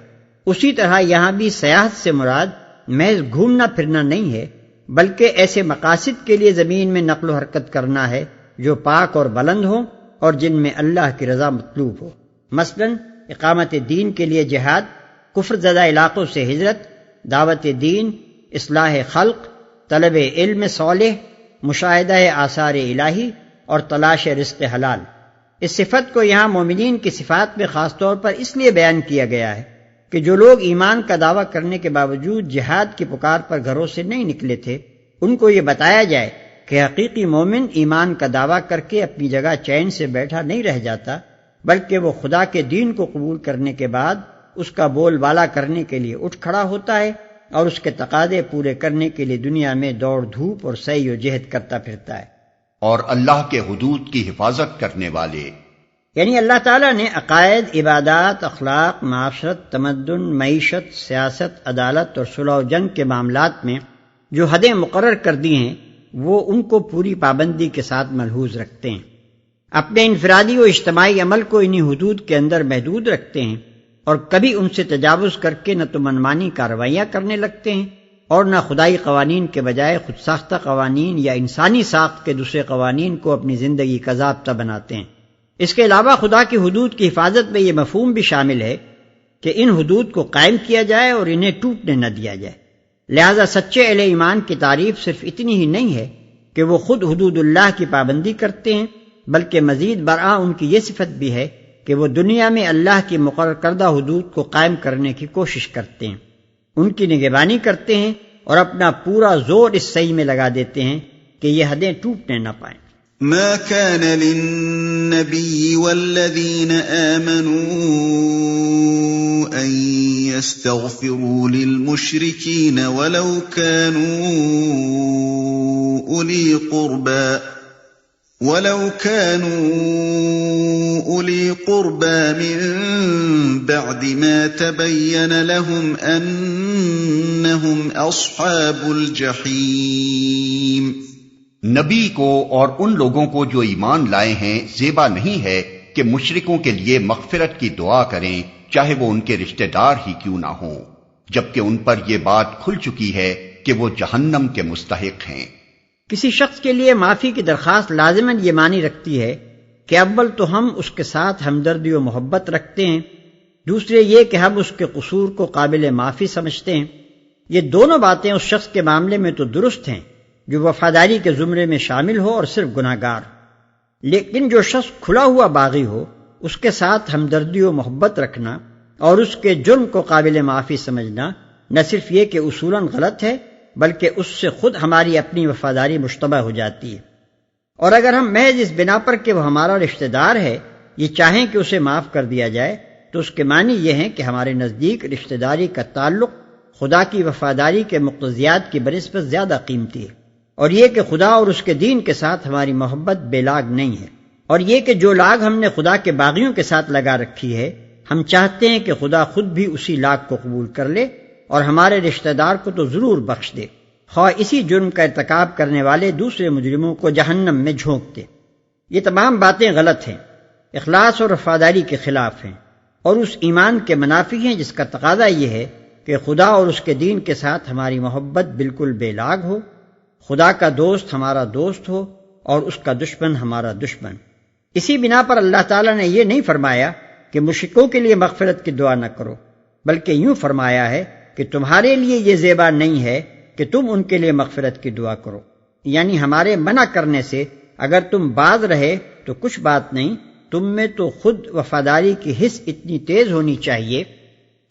اسی طرح یہاں بھی سیاحت سے مراد محض گھومنا پھرنا نہیں ہے بلکہ ایسے مقاصد کے لیے زمین میں نقل و حرکت کرنا ہے جو پاک اور بلند ہوں اور جن میں اللہ کی رضا مطلوب ہو، مثلا اقامت دین کے لیے جہاد، کفر زدہ علاقوں سے ہجرت، دعوت دین، اصلاح خلق، طلب علم صالح، مشاہدہ آثار الہی اور تلاش رزق حلال۔ اس صفت کو یہاں مومنین کی صفات میں خاص طور پر اس لیے بیان کیا گیا ہے کہ جو لوگ ایمان کا دعویٰ کرنے کے باوجود جہاد کی پکار پر گھروں سے نہیں نکلے تھے، ان کو یہ بتایا جائے کہ حقیقی مومن ایمان کا دعویٰ کر کے اپنی جگہ چین سے بیٹھا نہیں رہ جاتا، بلکہ وہ خدا کے دین کو قبول کرنے کے بعد اس کا بول بالا کرنے کے لیے اٹھ کھڑا ہوتا ہے اور اس کے تقاضے پورے کرنے کے لیے دنیا میں دوڑ دھوپ اور سعی و جہد کرتا پھرتا ہے۔ اور اللہ کے حدود کی حفاظت کرنے والے، یعنی اللہ تعالیٰ نے عقائد، عبادات، اخلاق، معاشرت، تمدن، معیشت، سیاست، عدالت اور صلح و جنگ کے معاملات میں جو حدیں مقرر کر دی ہیں وہ ان کو پوری پابندی کے ساتھ ملحوظ رکھتے ہیں، اپنے انفرادی و اجتماعی عمل کو انہی حدود کے اندر محدود رکھتے ہیں اور کبھی ان سے تجاوز کر کے نہ تو منمانی کارروائیاں کرنے لگتے ہیں اور نہ خدائی قوانین کے بجائے خود ساختہ قوانین یا انسانی ساخت کے دوسرے قوانین کو اپنی زندگی کا ضابطہ بناتے ہیں۔ اس کے علاوہ خدا کی حدود کی حفاظت میں یہ مفہوم بھی شامل ہے کہ ان حدود کو قائم کیا جائے اور انہیں ٹوٹنے نہ دیا جائے۔ لہذا سچے اہل ایمان کی تعریف صرف اتنی ہی نہیں ہے کہ وہ خود حدود اللہ کی پابندی کرتے ہیں، بلکہ مزید برآں ان کی یہ صفت بھی ہے کہ وہ دنیا میں اللہ کی مقرر کردہ حدود کو قائم کرنے کی کوشش کرتے ہیں، ان کی نگہبانی کرتے ہیں اور اپنا پورا زور اس سعی میں لگا دیتے ہیں کہ یہ حدیں ٹوٹنے نہ پائیں۔ ما كان للنبي والذين آمنوا أن يستغفروا للمشركين ولو كانوا أولي قربى من بعد ما تبين لهم أنهم أصحاب الجحيم۔ نبی کو اور ان لوگوں کو جو ایمان لائے ہیں زیبا نہیں ہے کہ مشرکوں کے لیے مغفرت کی دعا کریں، چاہے وہ ان کے رشتہ دار ہی کیوں نہ ہوں، جبکہ ان پر یہ بات کھل چکی ہے کہ وہ جہنم کے مستحق ہیں۔ کسی شخص کے لیے معافی کی درخواست لازماً یہ معنی رکھتی ہے کہ اول تو ہم اس کے ساتھ ہمدردی و محبت رکھتے ہیں، دوسرے یہ کہ ہم اس کے قصور کو قابل معافی سمجھتے ہیں۔ یہ دونوں باتیں اس شخص کے معاملے میں تو درست ہیں جو وفاداری کے زمرے میں شامل ہو اور صرف گناہ گار، لیکن جو شخص کھلا ہوا باغی ہو اس کے ساتھ ہمدردی و محبت رکھنا اور اس کے جرم کو قابل معافی سمجھنا نہ صرف یہ کہ اصولاً غلط ہے بلکہ اس سے خود ہماری اپنی وفاداری مشتبہ ہو جاتی ہے۔ اور اگر ہم محض اس بنا پر کہ وہ ہمارا رشتہ دار ہے یہ چاہیں کہ اسے معاف کر دیا جائے تو اس کے معنی یہ ہیں کہ ہمارے نزدیک رشتہ داری کا تعلق خدا کی وفاداری کے مقتضیات کی بنسبت زیادہ قیمتی ہے، اور یہ کہ خدا اور اس کے دین کے ساتھ ہماری محبت بے لاگ نہیں ہے، اور یہ کہ جو لاگ ہم نے خدا کے باغیوں کے ساتھ لگا رکھی ہے ہم چاہتے ہیں کہ خدا خود بھی اسی لاگ کو قبول کر لے اور ہمارے رشتہ دار کو تو ضرور بخش دے، خواہ اسی جرم کا ارتکاب کرنے والے دوسرے مجرموں کو جہنم میں جھونک دے۔ یہ تمام باتیں غلط ہیں، اخلاص اور وفاداری کے خلاف ہیں، اور اس ایمان کے منافی ہیں جس کا تقاضا یہ ہے کہ خدا اور اس کے دین کے ساتھ ہماری محبت بالکل بے لاگ ہو، خدا کا دوست ہمارا دوست ہو اور اس کا دشمن ہمارا دشمن۔ اسی بنا پر اللہ تعالیٰ نے یہ نہیں فرمایا کہ مشرکوں کے لیے مغفرت کی دعا نہ کرو، بلکہ یوں فرمایا ہے کہ تمہارے لیے یہ زیبا نہیں ہے کہ تم ان کے لیے مغفرت کی دعا کرو، یعنی ہمارے منع کرنے سے اگر تم باز رہے تو کچھ بات نہیں، تم میں تو خود وفاداری کی حس اتنی تیز ہونی چاہیے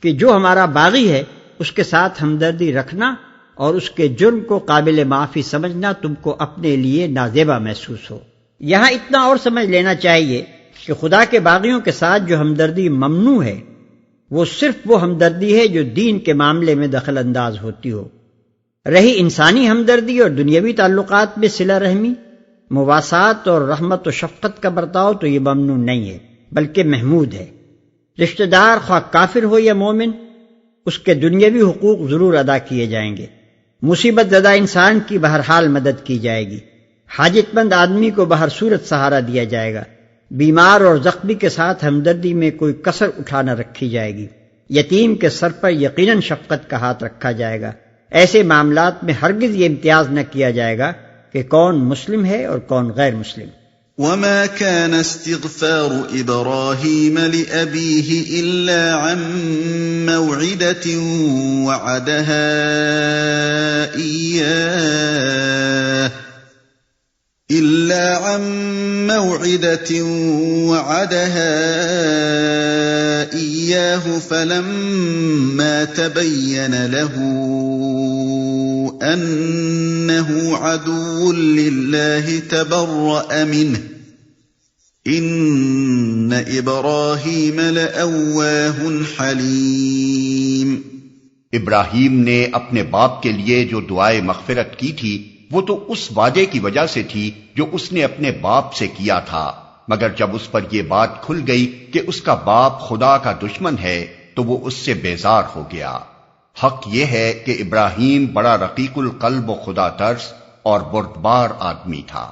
کہ جو ہمارا باغی ہے اس کے ساتھ ہمدردی رکھنا اور اس کے جرم کو قابل معافی سمجھنا تم کو اپنے لیے نازیبا محسوس ہو۔ یہاں اتنا اور سمجھ لینا چاہیے کہ خدا کے باغیوں کے ساتھ جو ہمدردی ممنوع ہے وہ صرف وہ ہمدردی ہے جو دین کے معاملے میں دخل انداز ہوتی ہو۔ رہی انسانی ہمدردی اور دنیاوی تعلقات میں صلہ رحمی، مواسات اور رحمت و شفقت کا برتاؤ تو یہ ممنوع نہیں ہے بلکہ محمود ہے۔ رشتہ دار خواہ کافر ہو یا مومن اس کے دنیاوی حقوق ضرور ادا کیے جائیں گے، مصیبت زدہ انسان کی بہرحال مدد کی جائے گی، حاجت مند آدمی کو بہر صورت سہارا دیا جائے گا، بیمار اور زخمی کے ساتھ ہمدردی میں کوئی کسر اٹھا نہ رکھی جائے گی، یتیم کے سر پر یقیناً شفقت کا ہاتھ رکھا جائے گا۔ ایسے معاملات میں ہرگز یہ امتیاز نہ کیا جائے گا کہ کون مسلم ہے اور کون غیر مسلم۔ وما كان استغفار إبراهيم لأبيه إلا عن موعدة وعدها إياه إلا عن موعدة وعدها إياه فلما تبين له أنه عدو لله تبرأ منه إن إبراهيم لأواه حليم۔ ابراہیم نے اپنے باپ کے لیے جو دعائے مغفرت کی تھی وہ تو اس وعدے کی وجہ سے تھی جو اس نے اپنے باپ سے کیا تھا، مگر جب اس پر یہ بات کھل گئی کہ اس کا باپ خدا کا دشمن ہے تو وہ اس سے بیزار ہو گیا۔ حق یہ ہے کہ ابراہیم بڑا رقیق القلب و خدا ترس اور بردبار آدمی تھا،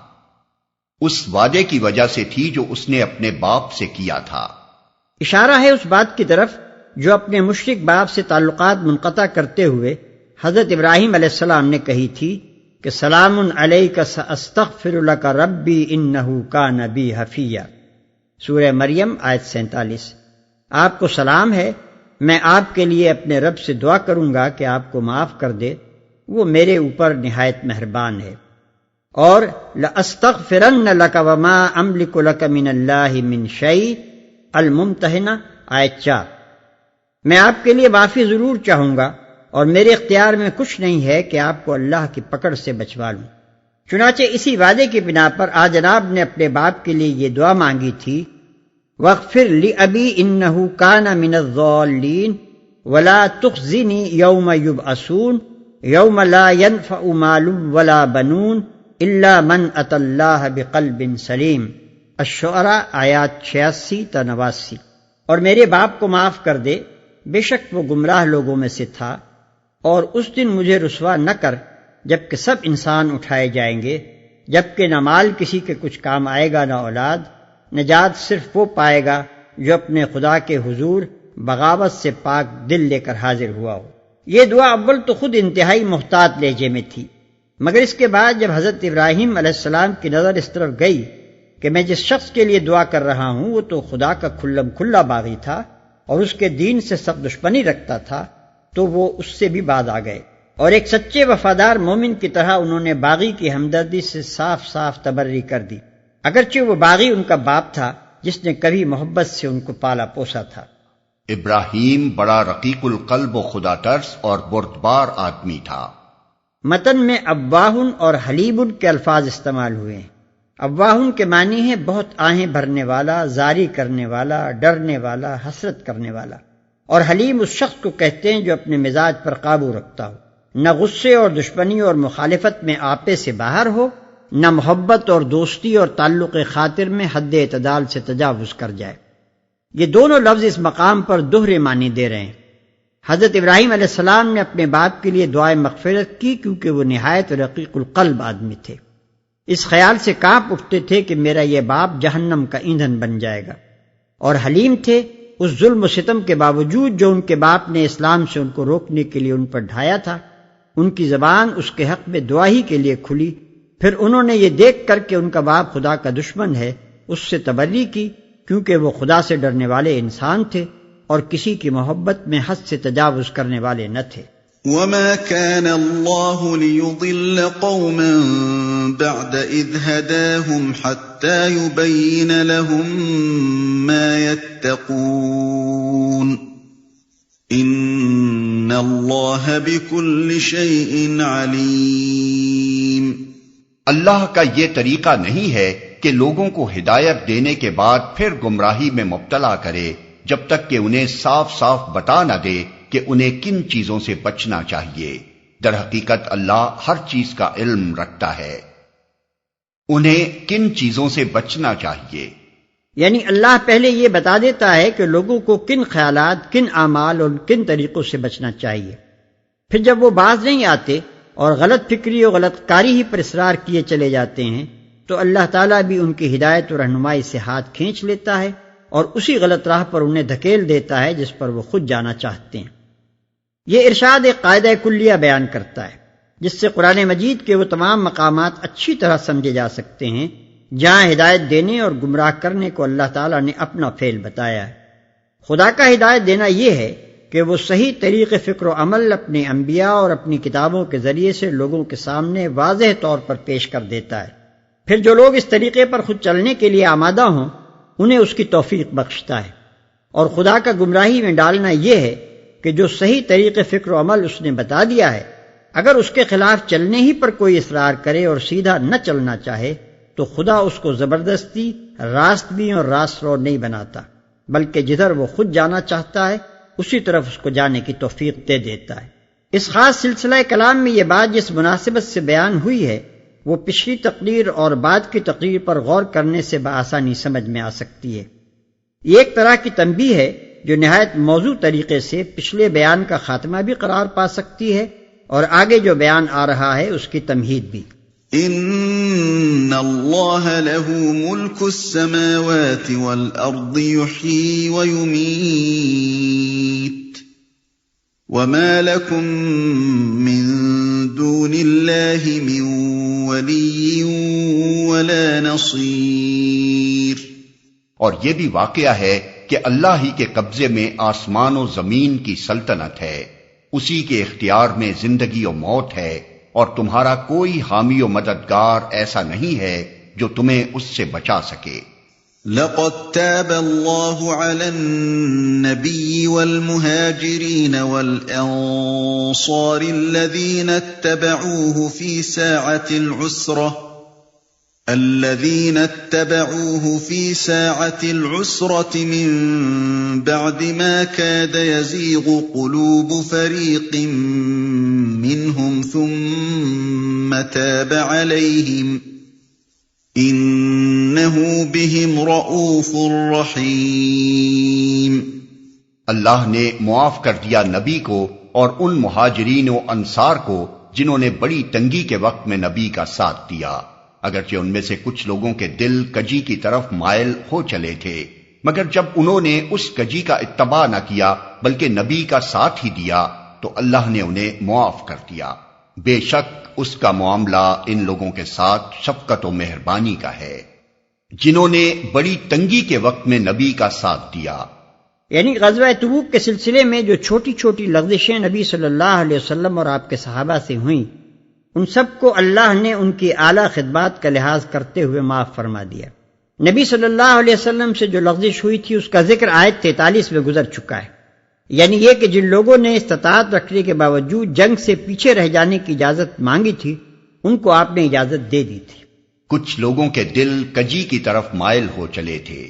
اس وعدے کی وجہ سے تھی جو اس نے اپنے باپ سے کیا تھا۔ اشارہ ہے اس بات کی طرف جو اپنے مشرک باپ سے تعلقات منقطع کرتے ہوئے حضرت ابراہیم علیہ السلام نے کہی تھی کہ سلام علیک ساستغفر لک ربی انہ کان بی حفیہ، سورہ مریم آیت 47۔ آپ کو سلام ہے، میں آپ کے لیے اپنے رب سے دعا کروں گا کہ آپ کو معاف کر دے، وہ میرے اوپر نہایت مہربان ہے۔ اور لَأَسْتَغْفِرَنَّ لَكَ وَمَا أَمْلِكُ لَكَ مِنَ اللَّهِ مِنْ شَيْءٍ، الممتحنہ آیت 4۔ میں آپ کے لیے معافی ضرور چاہوں گا اور میرے اختیار میں کچھ نہیں ہے کہ آپ کو اللہ کی پکڑ سے بچوا لوں۔ چنانچہ اسی وعدے کی بنا پر جناب نے اپنے باپ کے لیے یہ دعا مانگی تھی، وَاغْفِرْ لِأَبِي إِنَّهُ كَانَ مِنَ الضَّالِّينَ وَلَا تُخْزِنِي يَوْمَ يُبْعَثُونَ يَوْمَ لَا يَنْفَعُ مَالٌ وَلَا بَنُونَ إِلَّا مَنْ أَتَى اللَّهَ بِقَلْبٍ سَلِيمٍ، الشعراء آیات 86 تا 89۔ اور میرے باپ کو معاف کر دے، بے شک وہ گمراہ لوگوں میں سے تھا، اور اس دن مجھے رسوا نہ کر جبکہ سب انسان اٹھائے جائیں گے، جبکہ نہ مال کسی کے کچھ کام آئے گا نہ اولاد، نجات صرف وہ پائے گا جو اپنے خدا کے حضور بغاوت سے پاک دل لے کر حاضر ہوا ہو۔ یہ دعا اول تو خود انتہائی محتاط لہجے میں تھی، مگر اس کے بعد جب حضرت ابراہیم علیہ السلام کی نظر اس طرف گئی کہ میں جس شخص کے لیے دعا کر رہا ہوں وہ تو خدا کا کھلم کھلا باغی تھا اور اس کے دین سے سخت دشمنی رکھتا تھا، تو وہ اس سے بھی باز آ گئے، اور ایک سچے وفادار مومن کی طرح انہوں نے باغی کی ہمدردی سے صاف صاف تبری کر دی، اگرچہ وہ باغی ان کا باپ تھا جس نے کبھی محبت سے ان کو پالا پوسا تھا۔ ابراہیم بڑا رقیق القلب و خدا ترس اور بردبار آدمی تھا۔ متن میں ابواہن اور حلیبن کے الفاظ استعمال ہوئے ہیں۔ ابواہن کے معنی ہے بہت آہیں بھرنے والا، زاری کرنے والا، ڈرنے والا، حسرت کرنے والا، اور حلیم اس شخص کو کہتے ہیں جو اپنے مزاج پر قابو رکھتا ہو، نہ غصے اور دشمنی اور مخالفت میں آپے سے باہر ہو، نہ محبت اور دوستی اور تعلق خاطر میں حد اعتدال سے تجاوز کر جائے۔ یہ دونوں لفظ اس مقام پر دوہرے معنی دے رہے ہیں۔ حضرت ابراہیم علیہ السلام نے اپنے باپ کے لیے دعائے مغفرت کی کیونکہ وہ نہایت رقیق القلب آدمی تھے، اس خیال سے کانپ اٹھتے تھے کہ میرا یہ باپ جہنم کا ایندھن بن جائے گا، اور حلیم تھے اس ظلم و ستم کے باوجود جو ان کے باپ نے اسلام سے ان کو روکنے کے لیے ان پر ڈھایا تھا، ان کی زبان اس کے حق میں دعا ہی کے لیے کھلی۔ پھر انہوں نے یہ دیکھ کر کہ ان کا باپ خدا کا دشمن ہے اس سے تبری کی، کیونکہ وہ خدا سے ڈرنے والے انسان تھے اور کسی کی محبت میں حد سے تجاوز کرنے والے نہ تھے۔ وَمَا كَانَ اللَّهُ لِيُضِلَّ قَوْمًا بَعْدَ إِذْ هَدَاهُمْ حَتَّى يُبَيِّنَ لَهُم مَّا يَتَّقُونَ إِنَّ اللَّهَ بِكُلِّ شَيْءٍ عَلِيمٌ۔ اللہ کا یہ طریقہ نہیں ہے کہ لوگوں کو ہدایت دینے کے بعد پھر گمراہی میں مبتلا کرے جب تک کہ انہیں صاف صاف بتا نہ دے کہ انہیں کن چیزوں سے بچنا چاہیے۔ در حقیقت اللہ ہر چیز کا علم رکھتا ہے، انہیں کن چیزوں سے بچنا چاہیے۔ یعنی اللہ پہلے یہ بتا دیتا ہے کہ لوگوں کو کن خیالات، کن اعمال اور کن طریقوں سے بچنا چاہیے، پھر جب وہ باز نہیں آتے اور غلط فکری اور غلط کاری ہی پر اصرار کیے چلے جاتے ہیں تو اللہ تعالیٰ بھی ان کی ہدایت و رہنمائی سے ہاتھ کھینچ لیتا ہے اور اسی غلط راہ پر انہیں دھکیل دیتا ہے جس پر وہ خود جانا چاہتے ہیں۔ یہ ارشاد ایک قاعدہ کلیہ بیان کرتا ہے جس سے قرآن مجید کے وہ تمام مقامات اچھی طرح سمجھے جا سکتے ہیں جہاں ہدایت دینے اور گمراہ کرنے کو اللہ تعالیٰ نے اپنا فعل بتایا ہے۔ خدا کا ہدایت دینا یہ ہے کہ وہ صحیح طریق فکر و عمل اپنے انبیاء اور اپنی کتابوں کے ذریعے سے لوگوں کے سامنے واضح طور پر پیش کر دیتا ہے، پھر جو لوگ اس طریقے پر خود چلنے کے لیے آمادہ ہوں انہیں اس کی توفیق بخشتا ہے، اور خدا کا گمراہی میں ڈالنا یہ ہے کہ جو صحیح طریقے فکر و عمل اس نے بتا دیا ہے، اگر اس کے خلاف چلنے ہی پر کوئی اصرار کرے اور سیدھا نہ چلنا چاہے تو خدا اس کو زبردستی راست بھی اور راست رو نہیں بناتا، بلکہ جدھر وہ خود جانا چاہتا ہے اسی طرف اس کو جانے کی توفیق دے دیتا ہے۔ اس خاص سلسلہ کلام میں یہ بات جس مناسبت سے بیان ہوئی ہے وہ پچھلی تقریر اور بعد کی تقریر پر غور کرنے سے بآسانی سمجھ میں آ سکتی ہے۔ یہ ایک طرح کی تنبیہ ہے جو نہایت موضوع طریقے سے پچھلے بیان کا خاتمہ بھی قرار پا سکتی ہے اور آگے جو بیان آ رہا ہے اس کی تمہید بھی۔ ان اللہ له ملک السماوات والارض یحیی ویمیت وما لکم من دون اللہ من ولی ولا نصیر۔ اور یہ بھی واقعہ ہے کہ اللہ ہی کے قبضے میں آسمان و زمین کی سلطنت ہے، اسی کے اختیار میں زندگی و موت ہے، اور تمہارا کوئی حامی و مددگار ایسا نہیں ہے جو تمہیں اس سے بچا سکے۔ لقد تاب الله على النبي والمهاجرين والأنصار الذين اتبعوه في ساعة العسرة من بعد ما كاد يزيغ قلوب فريق منهم ثم تاب عليهم إنه بهم رؤوف رحيم۔ اللہ نے معاف کر دیا نبی کو اور ان مہاجرین و انصار کو جنہوں نے بڑی تنگی کے وقت میں نبی کا ساتھ دیا، اگرچہ ان میں سے کچھ لوگوں کے دل کجی کی طرف مائل ہو چلے تھے، مگر جب انہوں نے اس کجی کا اتباع نہ کیا بلکہ نبی کا ساتھ ہی دیا تو اللہ نے انہیں معاف کر دیا۔ بے شک اس کا معاملہ ان لوگوں کے ساتھ شفقت و مہربانی کا ہے جنہوں نے بڑی تنگی کے وقت میں نبی کا ساتھ دیا۔ یعنی غزوہ تبوک کے سلسلے میں جو چھوٹی چھوٹی لغزشیں نبی صلی اللہ علیہ وسلم اور آپ کے صحابہ سے ہوئیں، ان سب کو اللہ نے ان کی اعلیٰ خدمات کا لحاظ کرتے ہوئے معاف فرما دیا۔ نبی صلی اللہ علیہ وسلم سے جو لغزش ہوئی تھی اس کا ذکر آیت 43 میں گزر چکا ہے، یعنی یہ کہ جن لوگوں نے استطاعت رکھنے کے باوجود جنگ سے پیچھے رہ جانے کی اجازت مانگی تھی ان کو آپ نے اجازت دے دی تھی۔ کچھ لوگوں کے دل کجی کی طرف مائل ہو چلے تھے،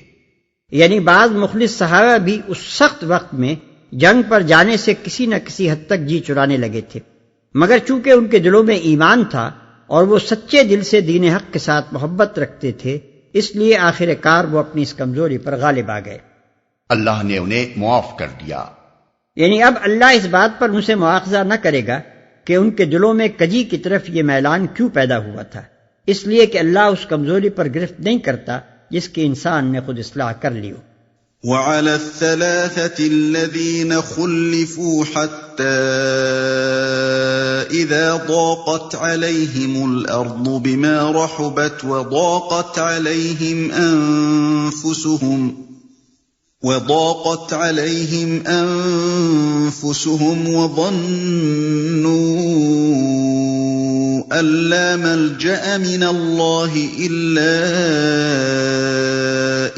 یعنی بعض مخلص صحابہ بھی اس سخت وقت میں جنگ پر جانے سے کسی نہ کسی حد تک جی چرانے لگے تھے، مگر چونکہ ان کے دلوں میں ایمان تھا اور وہ سچے دل سے دین حق کے ساتھ محبت رکھتے تھے، اس لیے آخر کار وہ اپنی اس کمزوری پر غالب آ گئے۔ اللہ نے انہیں معاف کر دیا، یعنی اب اللہ اس بات پر ان سے مواخذہ نہ کرے گا کہ ان کے دلوں میں کجی کی طرف یہ میلان کیوں پیدا ہوا تھا، اس لیے کہ اللہ اس کمزوری پر گرفت نہیں کرتا جس کی انسان نے خود اصلاح کر لی ہو۔ وعلى الثلاثة الذين خلفوا حتى إذا ضاقت عليهم الأرض بما رحبت وضاقت عليهم أنفسهم وظنوا أن لا ملجأ من الله إلا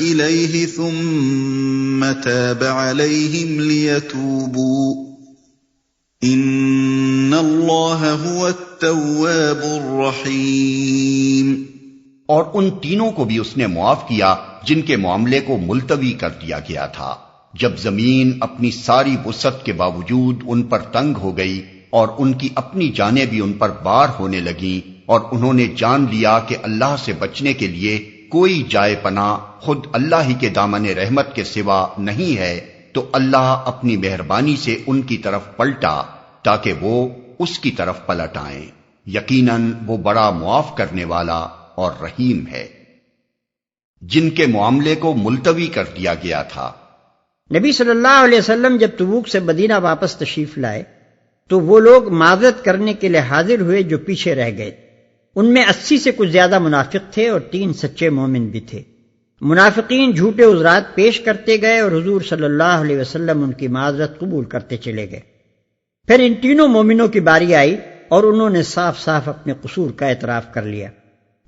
إليه ثم تاب عليهم ليتوبوا إن الله هو التواب الرحيم۔ اور ان تینوں کو بھی اس نے معاف کیا جن کے معاملے کو ملتوی کر دیا گیا تھا، جب زمین اپنی ساری وسعت کے باوجود ان پر تنگ ہو گئی اور ان کی اپنی جانیں بھی ان پر بار ہونے لگیں، اور انہوں نے جان لیا کہ اللہ سے بچنے کے لیے کوئی جائے پناہ خود اللہ ہی کے دامن رحمت کے سوا نہیں ہے، تو اللہ اپنی مہربانی سے ان کی طرف پلٹا تاکہ وہ اس کی طرف پلٹ آئیں، یقیناً وہ بڑا معاف کرنے والا اور رحیم ہے۔ جن کے معاملے کو ملتوی کر دیا گیا تھا، نبی صلی اللہ علیہ وسلم جب تبوک سے مدینہ واپس تشریف لائے تو وہ لوگ معذرت کرنے کے لیے حاضر ہوئے جو پیچھے رہ گئے۔ ان میں 80 سے کچھ زیادہ منافق تھے اور 3 سچے مومن بھی تھے۔ منافقین جھوٹے عذرات پیش کرتے گئے اور حضور صلی اللہ علیہ وسلم ان کی معذرت قبول کرتے چلے گئے۔ پھر ان تینوں مومنوں کی باری آئی اور انہوں نے صاف صاف اپنے قصور کا اعتراف کر لیا۔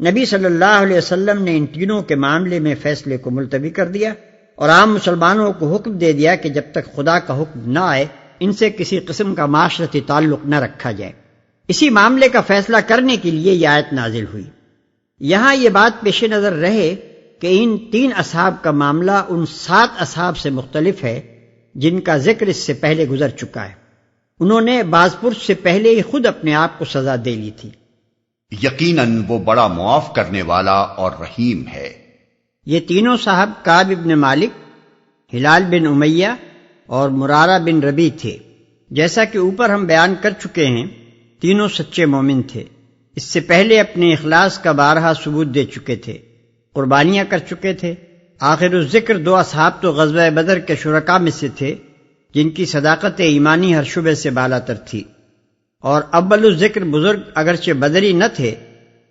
نبی صلی اللہ علیہ وسلم نے ان تینوں کے معاملے میں فیصلے کو ملتوی کر دیا اور عام مسلمانوں کو حکم دے دیا کہ جب تک خدا کا حکم نہ آئے ان سے کسی قسم کا معاشرتی تعلق نہ رکھا جائے۔ اسی معاملے کا فیصلہ کرنے کے لیے یہ آیت نازل ہوئی۔ یہاں یہ بات پیش نظر رہے کہ ان 3 اصحاب کا معاملہ ان 7 اصحاب سے مختلف ہے جن کا ذکر اس سے پہلے گزر چکا ہے۔ انہوں نے بعض پرس سے پہلے ہی خود اپنے آپ کو سزا دے لی تھی۔ یقیناً وہ بڑا معاف کرنے والا اور رحیم ہے۔ یہ تینوں صاحب کعب بن مالک، ہلال بن امیہ اور مرارہ بن ربی تھے۔ جیسا کہ اوپر ہم بیان کر چکے ہیں، تینوں سچے مومن تھے۔ اس سے پہلے اپنے اخلاص کا بارہا ثبوت دے چکے تھے، قربانیاں کر چکے تھے۔ آخر الذکر 2 اصحاب تو غزوہ بدر کے شرکاء میں سے تھے جن کی صداقت ایمانی ہر شعبے سے بالاتر تھی، اور اول الذکر بزرگ اگرچہ بدری نہ تھے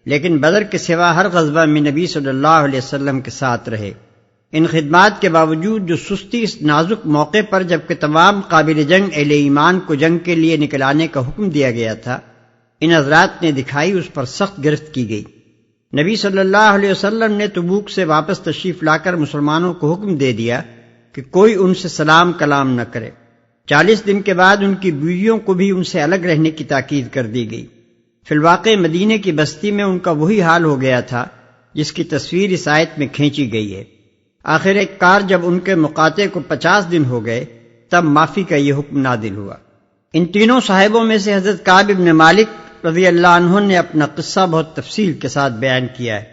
لیکن بدر کے سوا ہر غزوہ میں نبی صلی اللہ علیہ وسلم کے ساتھ رہے۔ ان خدمات کے باوجود جو سستی اس نازک موقع پر جبکہ تمام قابل جنگ اہل ایمان کو جنگ کے لیے نکل آنے کا حکم دیا گیا تھا، ان حضرات نے دکھائی، اس پر سخت گرفت کی گئی۔ نبی صلی اللہ علیہ وسلم نے تبوک سے واپس تشریف لا کر مسلمانوں کو حکم دے دیا کہ کوئی ان سے سلام کلام نہ کرے۔ 40 دن کے بعد ان کی بیویوں کو بھی ان سے الگ رہنے کی تاکید کر دی گئی۔ فی الواقع مدینے کی بستی میں ان کا وہی حال ہو گیا تھا جس کی تصویر اس آیت میں کھینچی گئی ہے۔ آخر ایک کار جب ان کے مقاطع کو 50 دن ہو گئے تب معافی کا یہ حکم نازل ہوا۔ ان تینوں صاحبوں میں سے حضرت کعب بن مالک رضی اللہ عنہ نے اپنا قصہ بہت تفصیل کے ساتھ بیان کیا ہے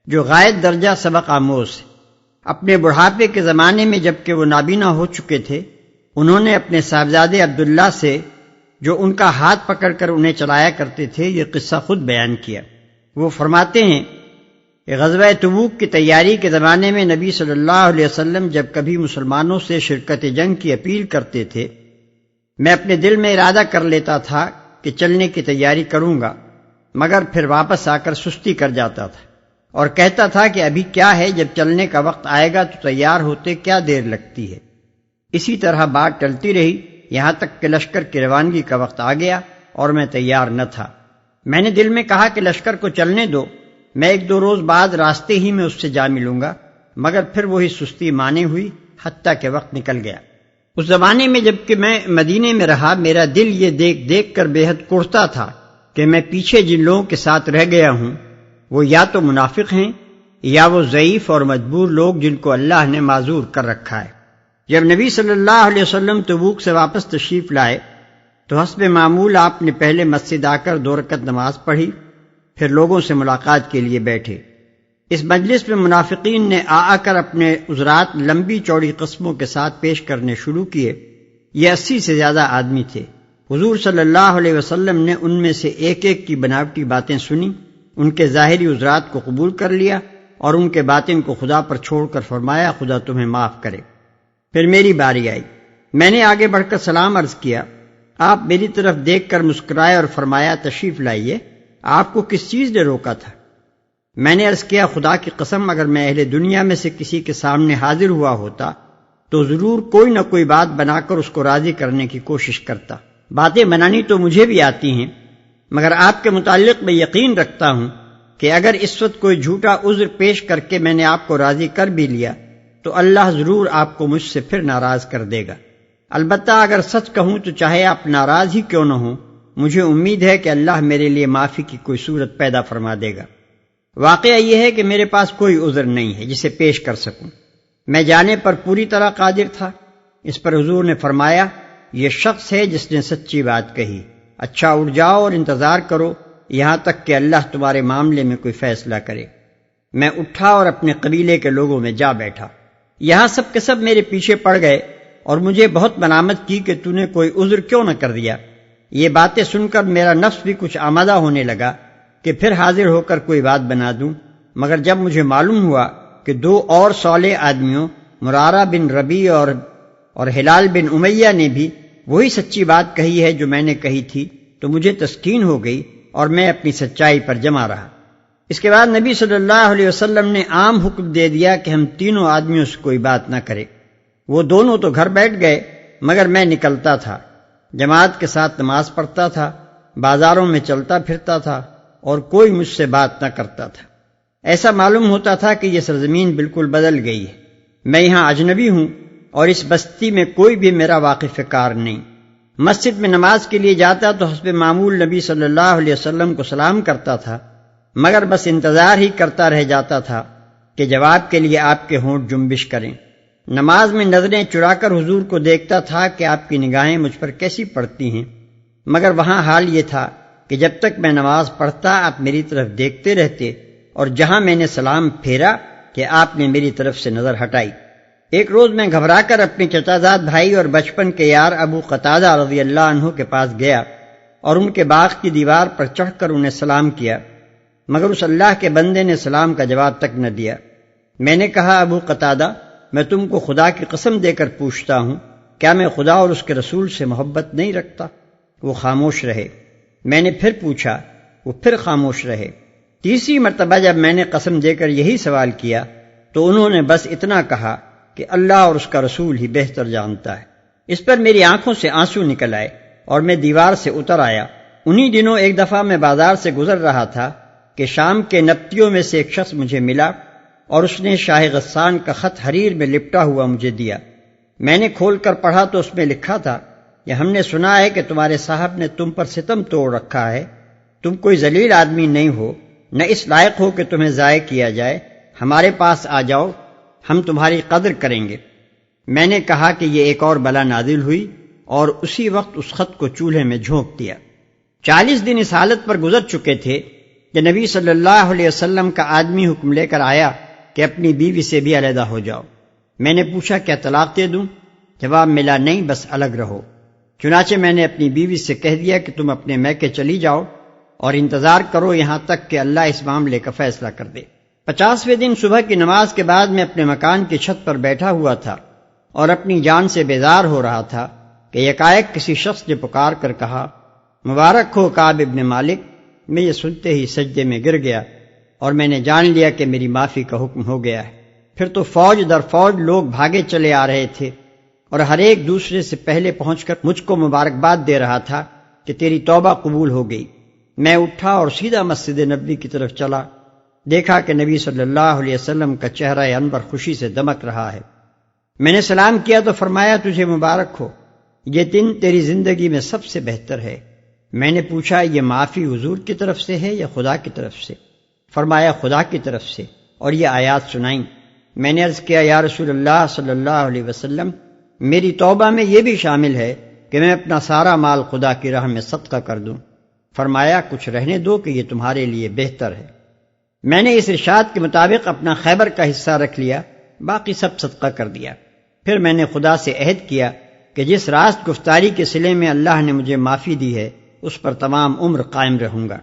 جو غائب درجہ سبق آموز ہے۔ اپنے بڑھاپے کے زمانے میں جبکہ وہ نابینا ہو چکے تھے، انہوں نے اپنے صاحبزادے عبداللہ سے جو ان کا ہاتھ پکڑ کر انہیں چلایا کرتے تھے یہ قصہ خود بیان کیا۔ وہ فرماتے ہیں کہ غزوہ تبوک کی تیاری کے زمانے میں نبی صلی اللہ علیہ وسلم جب کبھی مسلمانوں سے شرکت جنگ کی اپیل کرتے تھے، میں اپنے دل میں ارادہ کر لیتا تھا کہ چلنے کی تیاری کروں گا، مگر پھر واپس آ کر سستی کر جاتا تھا اور کہتا تھا کہ ابھی کیا ہے، جب چلنے کا وقت آئے گا تو تیار ہوتے کیا دیر لگتی ہے۔ اسی طرح بات ٹلتی رہی یہاں تک کہ لشکر کی روانگی کا وقت آ گیا اور میں تیار نہ تھا۔ میں نے دل میں کہا کہ لشکر کو چلنے دو، میں 1-2 روز بعد راستے ہی میں اس سے جا ملوں گا، مگر پھر وہی سستی مانے ہوئی حتیٰ کہ وقت نکل گیا۔ اس زمانے میں جبکہ میں مدینے میں رہا، میرا دل یہ دیکھ کر بے حد کڑتا تھا کہ میں پیچھے جن لوگوں کے ساتھ رہ گیا ہوں وہ یا تو منافق ہیں یا وہ ضعیف اور مجبور لوگ جن کو اللہ نے معذور کر رکھا ہے۔ جب نبی صلی اللہ علیہ وسلم تبوک سے واپس تشریف لائے تو حسب معمول آپ نے پہلے مسجد آ کر 2 رکعت نماز پڑھی، پھر لوگوں سے ملاقات کے لیے بیٹھے۔ اس مجلس میں منافقین نے آ کر اپنے عذرات لمبی چوڑی قسموں کے ساتھ پیش کرنے شروع کیے۔ یہ 80 سے زیادہ آدمی تھے۔ حضور صلی اللہ علیہ وسلم نے ان میں سے ایک ایک کی بناوٹی باتیں سنی، ان کے ظاہری عذرات کو قبول کر لیا اور ان کے باطن کو خدا پر چھوڑ کر فرمایا خدا تمہیں معاف کرے۔ پھر میری باری آئی، میں نے آگے بڑھ کر سلام عرض کیا، آپ میری طرف دیکھ کر مسکرائے اور فرمایا تشریف لائیے، آپ کو کس چیز نے روکا تھا؟ میں نے عرض کیا خدا کی قسم اگر میں اہل دنیا میں سے کسی کے سامنے حاضر ہوا ہوتا تو ضرور کوئی نہ کوئی بات بنا کر اس کو راضی کرنے کی کوشش کرتا۔ باتیں بنانی تو مجھے بھی آتی ہیں، مگر آپ کے متعلق میں یقین رکھتا ہوں کہ اگر اس وقت کوئی جھوٹا عذر پیش کر کے میں نے آپ کو راضی کر بھی لیا تو اللہ ضرور آپ کو مجھ سے پھر ناراض کر دے گا۔ البتہ اگر سچ کہوں تو چاہے آپ ناراض ہی کیوں نہ ہوں، مجھے امید ہے کہ اللہ میرے لیے معافی کی کوئی صورت پیدا فرما دے گا۔ واقعہ یہ ہے کہ میرے پاس کوئی عذر نہیں ہے جسے پیش کر سکوں، میں جانے پر پوری طرح قادر تھا۔ اس پر حضور نے فرمایا یہ شخص ہے جس نے سچی بات کہی، اچھا اٹھ جاؤ اور انتظار کرو یہاں تک کہ اللہ تمہارے معاملے میں کوئی فیصلہ کرے۔ میں اٹھا اور اپنے قبیلے کے لوگوں میں جا بیٹھا۔ یہاں سب کے سب میرے پیچھے پڑ گئے اور مجھے بہت ملامت کی کہ تو نے کوئی عذر کیوں نہ کر دیا۔ یہ باتیں سن کر میرا نفس بھی کچھ آمادہ ہونے لگا کہ پھر حاضر ہو کر کوئی بات بنا دوں، مگر جب مجھے معلوم ہوا کہ 2 اور صالح آدمیوں مرارہ بن ربی اور ہلال بن امیہ نے بھی وہی سچی بات کہی ہے جو میں نے کہی تھی تو مجھے تسکین ہو گئی اور میں اپنی سچائی پر جمع رہا۔ اس کے بعد نبی صلی اللہ علیہ وسلم نے عام حکم دے دیا کہ ہم تینوں آدمیوں سے کوئی بات نہ کرے۔ وہ دونوں تو گھر بیٹھ گئے مگر میں نکلتا تھا، جماعت کے ساتھ نماز پڑھتا تھا، بازاروں میں چلتا پھرتا تھا، اور کوئی مجھ سے بات نہ کرتا تھا۔ ایسا معلوم ہوتا تھا کہ یہ سرزمین بالکل بدل گئی ہے، میں یہاں اجنبی ہوں اور اس بستی میں کوئی بھی میرا واقف کار نہیں۔ مسجد میں نماز کے لیے جاتا تو حسب معمول نبی صلی اللہ علیہ وسلم کو سلام کرتا تھا، مگر بس انتظار ہی کرتا رہ جاتا تھا کہ جواب کے لیے آپ کے ہونٹ جنبش کریں۔ نماز میں نظریں چرا کر حضور کو دیکھتا تھا کہ آپ کی نگاہیں مجھ پر کیسی پڑتی ہیں، مگر وہاں حال یہ تھا کہ جب تک میں نماز پڑھتا آپ میری طرف دیکھتے رہتے، اور جہاں میں نے سلام پھیرا کہ آپ نے میری طرف سے نظر ہٹائی۔ ایک روز میں گھبرا کر اپنے چچا زاد بھائی اور بچپن کے یار ابو قتادہ رضی اللہ عنہ کے پاس گیا اور ان کے باغ کی دیوار پر چڑھ کر انہیں سلام کیا، مگر اس اللہ کے بندے نے سلام کا جواب تک نہ دیا۔ میں نے کہا، ابو قتادہ، میں تم کو خدا کی قسم دے کر پوچھتا ہوں، کیا میں خدا اور اس کے رسول سے محبت نہیں رکھتا؟ وہ خاموش رہے۔ میں نے پھر پوچھا، وہ پھر خاموش رہے۔ تیسری مرتبہ جب میں نے قسم دے کر یہی سوال کیا تو انہوں نے بس اتنا کہا کہ اللہ اور اس کا رسول ہی بہتر جانتا ہے۔ اس پر میری آنکھوں سے آنسو نکل آئے اور میں دیوار سے اتر آیا۔ انہی دنوں ایک دفعہ میں بازار سے گزر رہا تھا کہ شام کے نبتیوں میں سے ایک شخص مجھے ملا اور اس نے شاہ غسان کا خط حریر میں لپٹا ہوا مجھے دیا۔ میں نے کھول کر پڑھا تو اس میں لکھا تھا کہ ہم نے سنا ہے کہ تمہارے صاحب نے تم پر ستم توڑ رکھا ہے، تم کوئی ذلیل آدمی نہیں ہو، نہ اس لائق ہو کہ تمہیں ضائع کیا جائے، ہمارے پاس آ جاؤ، ہم تمہاری قدر کریں گے۔ میں نے کہا کہ یہ ایک اور بلا نازل ہوئی اور اسی وقت اس خط کو چولہے میں جھونک دیا۔ 40 دن اس حالت پر گزر چکے تھے کہ نبی صلی اللہ علیہ وسلم کا آدمی حکم لے کر آیا کہ اپنی بیوی سے بھی علیحدہ ہو جاؤ۔ میں نے پوچھا، کیا طلاق دے دوں؟ جواب ملا، نہیں، بس الگ رہو۔ چنانچہ میں نے اپنی بیوی سے کہہ دیا کہ تم اپنے میکے چلی جاؤ اور انتظار کرو یہاں تک کہ اللہ اس معاملے کا فیصلہ کر دے۔ 50ویں دن صبح کی نماز کے بعد میں اپنے مکان کی چھت پر بیٹھا ہوا تھا اور اپنی جان سے بیزار ہو رہا تھا کہ یکایک کسی شخص نے پکار کر کہا، مبارک ہو کعب ابن مالک۔ میں یہ سنتے ہی سجدے میں گر گیا اور میں نے جان لیا کہ میری معافی کا حکم ہو گیا ہے۔ پھر تو فوج در فوج لوگ بھاگے چلے آ رہے تھے اور ہر ایک دوسرے سے پہلے پہنچ کر مجھ کو مبارکباد دے رہا تھا کہ تیری توبہ قبول ہو گئی۔ میں اٹھا اور سیدھا مسجد نبوی کی طرف چلا۔ دیکھا کہ نبی صلی اللہ علیہ وسلم کا چہرہ انور خوشی سے دمک رہا ہے۔ میں نے سلام کیا تو فرمایا، تجھے مبارک ہو، یہ دن تیری زندگی میں سب سے بہتر ہے۔ میں نے پوچھا، یہ معافی حضور کی طرف سے ہے یا خدا کی طرف سے؟ فرمایا، خدا کی طرف سے، اور یہ آیات سنائیں۔ میں نے عرض کیا، یا رسول اللہ صلی اللہ علیہ وسلم، میری توبہ میں یہ بھی شامل ہے کہ میں اپنا سارا مال خدا کی راہ میں صدقہ کر دوں۔ فرمایا، کچھ رہنے دو کہ یہ تمہارے لیے بہتر ہے۔ میں نے اس ارشاد کے مطابق اپنا خیبر کا حصہ رکھ لیا، باقی سب صدقہ کر دیا۔ پھر میں نے خدا سے عہد کیا کہ جس راست گفتاری کے صلے میں اللہ نے مجھے معافی دی ہے اس پر تمام عمر قائم رہوں گا۔